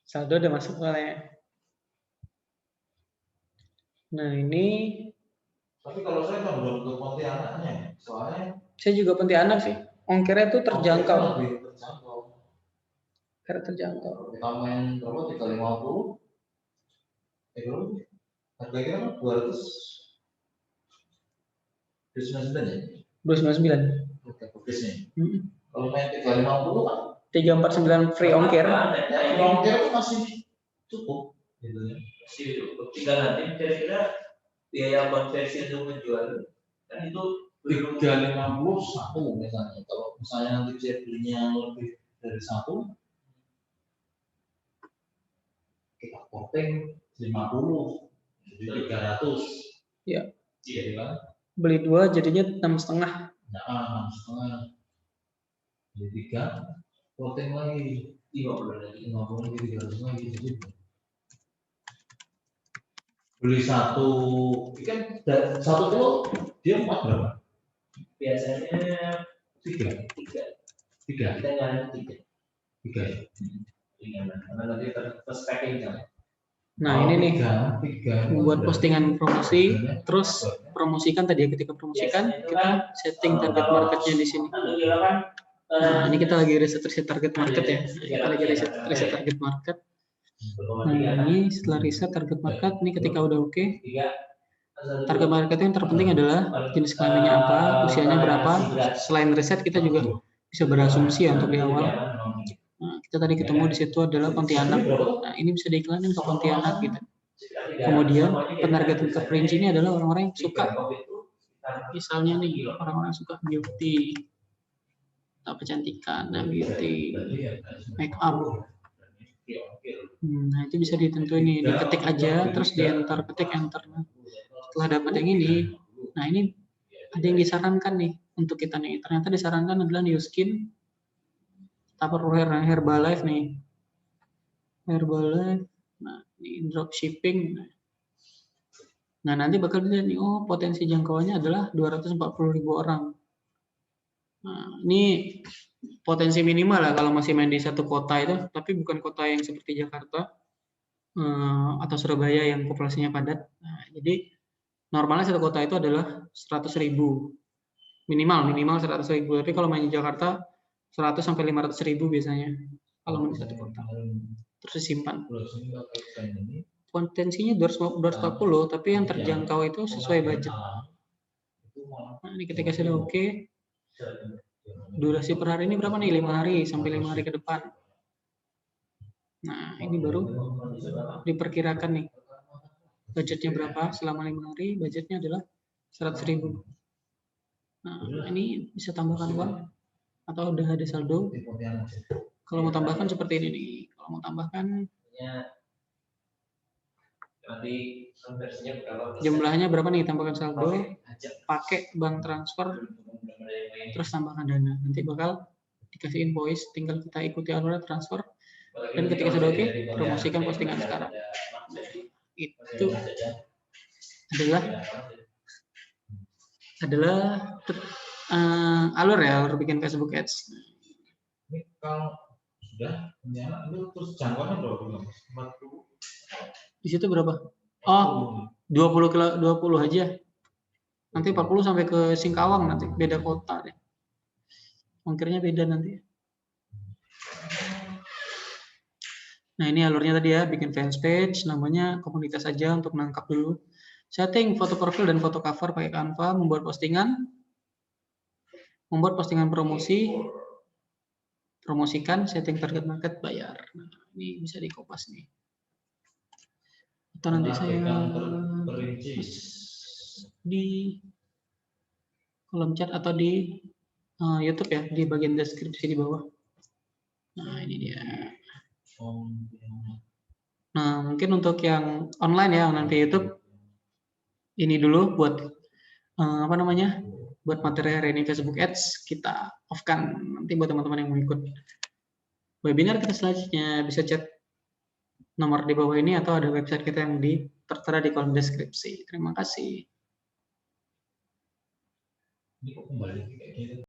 Saldo udah masuk soalnya. Nah ini. Tapi kalau saya kan belum ke Pontianaknya, soalnya. Saya juga Pontianak sih. Ongkirnya tuh terjangkau. Lebih terjangkau. Karena terjangkau. Kita main berapa? 350. Berapa? Harga kita kan 299 ya? 299. Oke, bagusnya. Kalau main 350 kan 349 free ongkir. Ongkir itu masih cukup gitu ya. Masih cukup. Tinggal nanti kira-kira biaya konversi untuk menjual kan itu 350 misalnya. Kalau misalnya nanti saya belinya lebih dari 1, kita porting 50, jadi 300. Iya. Iya kan? Beli 2 jadinya 6,5. Nah, 6,5. Beli 3, porting lagi 50 lagi, 300 lagi. Jadi beli 1, kan 1 kilo dia 4 berapa? biasanya 3. 3. Kita nyari 3. 3. Karena nanti terus packing kan. Nah, ini nih. 3. Buat postingan promosi, terus promosikan tadi ya, ketika promosikan kita setting target marketnya di sini. Nah, ini kita lagi riset target market ya. Kita lagi riset target market. Nah, ini setelah riset target market, ini ketika udah oke, target market yang terpenting adalah jenis kelaminnya apa, usianya berapa. Selain riset, kita juga bisa berasumsi ya untuk di awal. Nah, kita tadi ketemu di situ adalah Pontianak. Nah, ini bisa diiklanin ke Pontianak gitu. Kemudian pentargetan terperinci ini adalah orang-orang yang suka, misalnya nih orang-orang suka beauty atau kecantikan, nah beauty, make up. Nah, itu bisa ditentuin nih, diketik aja, terus di enter, ketik enter. Setelah dapat yang ini, nah ini ada yang disarankan nih untuk kita nih. Ternyata disarankan adalah New Skin, Herbalife nih, Herbalife. Nah, ini dropshipping. Nah, nanti bakal dilihat nih, oh potensi jangkauannya adalah 240.000 orang. Nah, ini potensi minimal lah kalau masih main di satu kota itu, tapi bukan kota yang seperti Jakarta atau Surabaya yang populasinya padat. Nah, jadi normalnya satu kota itu adalah 100.000 minimal 100.000, tapi kalau main di Jakarta 100 sampai 500.000 biasanya kalau main di satu kota, terus disimpan. Potensinya 240, tapi yang terjangkau itu sesuai budget. Nah, ini ketika sudah oke, durasi per hari ini berapa nih? 5 hari sampai 5 hari ke depan. Nah, ini baru diperkirakan nih budgetnya berapa selama 5 hari. Budgetnya adalah 100.000. Nah, ini bisa tambahkan uang atau udah ada saldo. Kalau mau tambahkan seperti ini nih. Kalau mau tambahkan jumlahnya berapa nih, tambahkan saldo, pakai bank transfer, terus tambahkan dana. Nanti bakal dikasih invoice, tinggal kita ikuti alurnya transfer, dan ketika sudah oke, promosikan postingan sekarang. Itu adalah alur bikin Facebook Ads. Ini kalau sudah menyala, itu terus jangkauannya berapa? 40. Di situ berapa? Oh, 20 aja. Nanti 40 sampai ke Singkawang, nanti beda kota deh. Ongkirnya beda nanti. Nah, ini alurnya tadi ya, bikin fanpage, namanya komunitas aja untuk nangkap dulu. Setting foto profil dan foto cover pakai Canva, membuat postingan promosi, promosikan, setting target market, bayar. Nah, ini bisa dikopas nih. Atau nanti saya di kolom chat atau di YouTube ya, di bagian deskripsi di bawah. Nah, ini dia. Nah, mungkin untuk yang online ya, online via YouTube, ini dulu buat buat materi hari ini Facebook Ads kita off-kan. Nanti buat teman-teman yang mau ikut webinar kita selanjutnya bisa chat nomor di bawah ini atau ada website kita yang tertera di kolom deskripsi. Terima kasih. Ini kok kembali kayak gitu.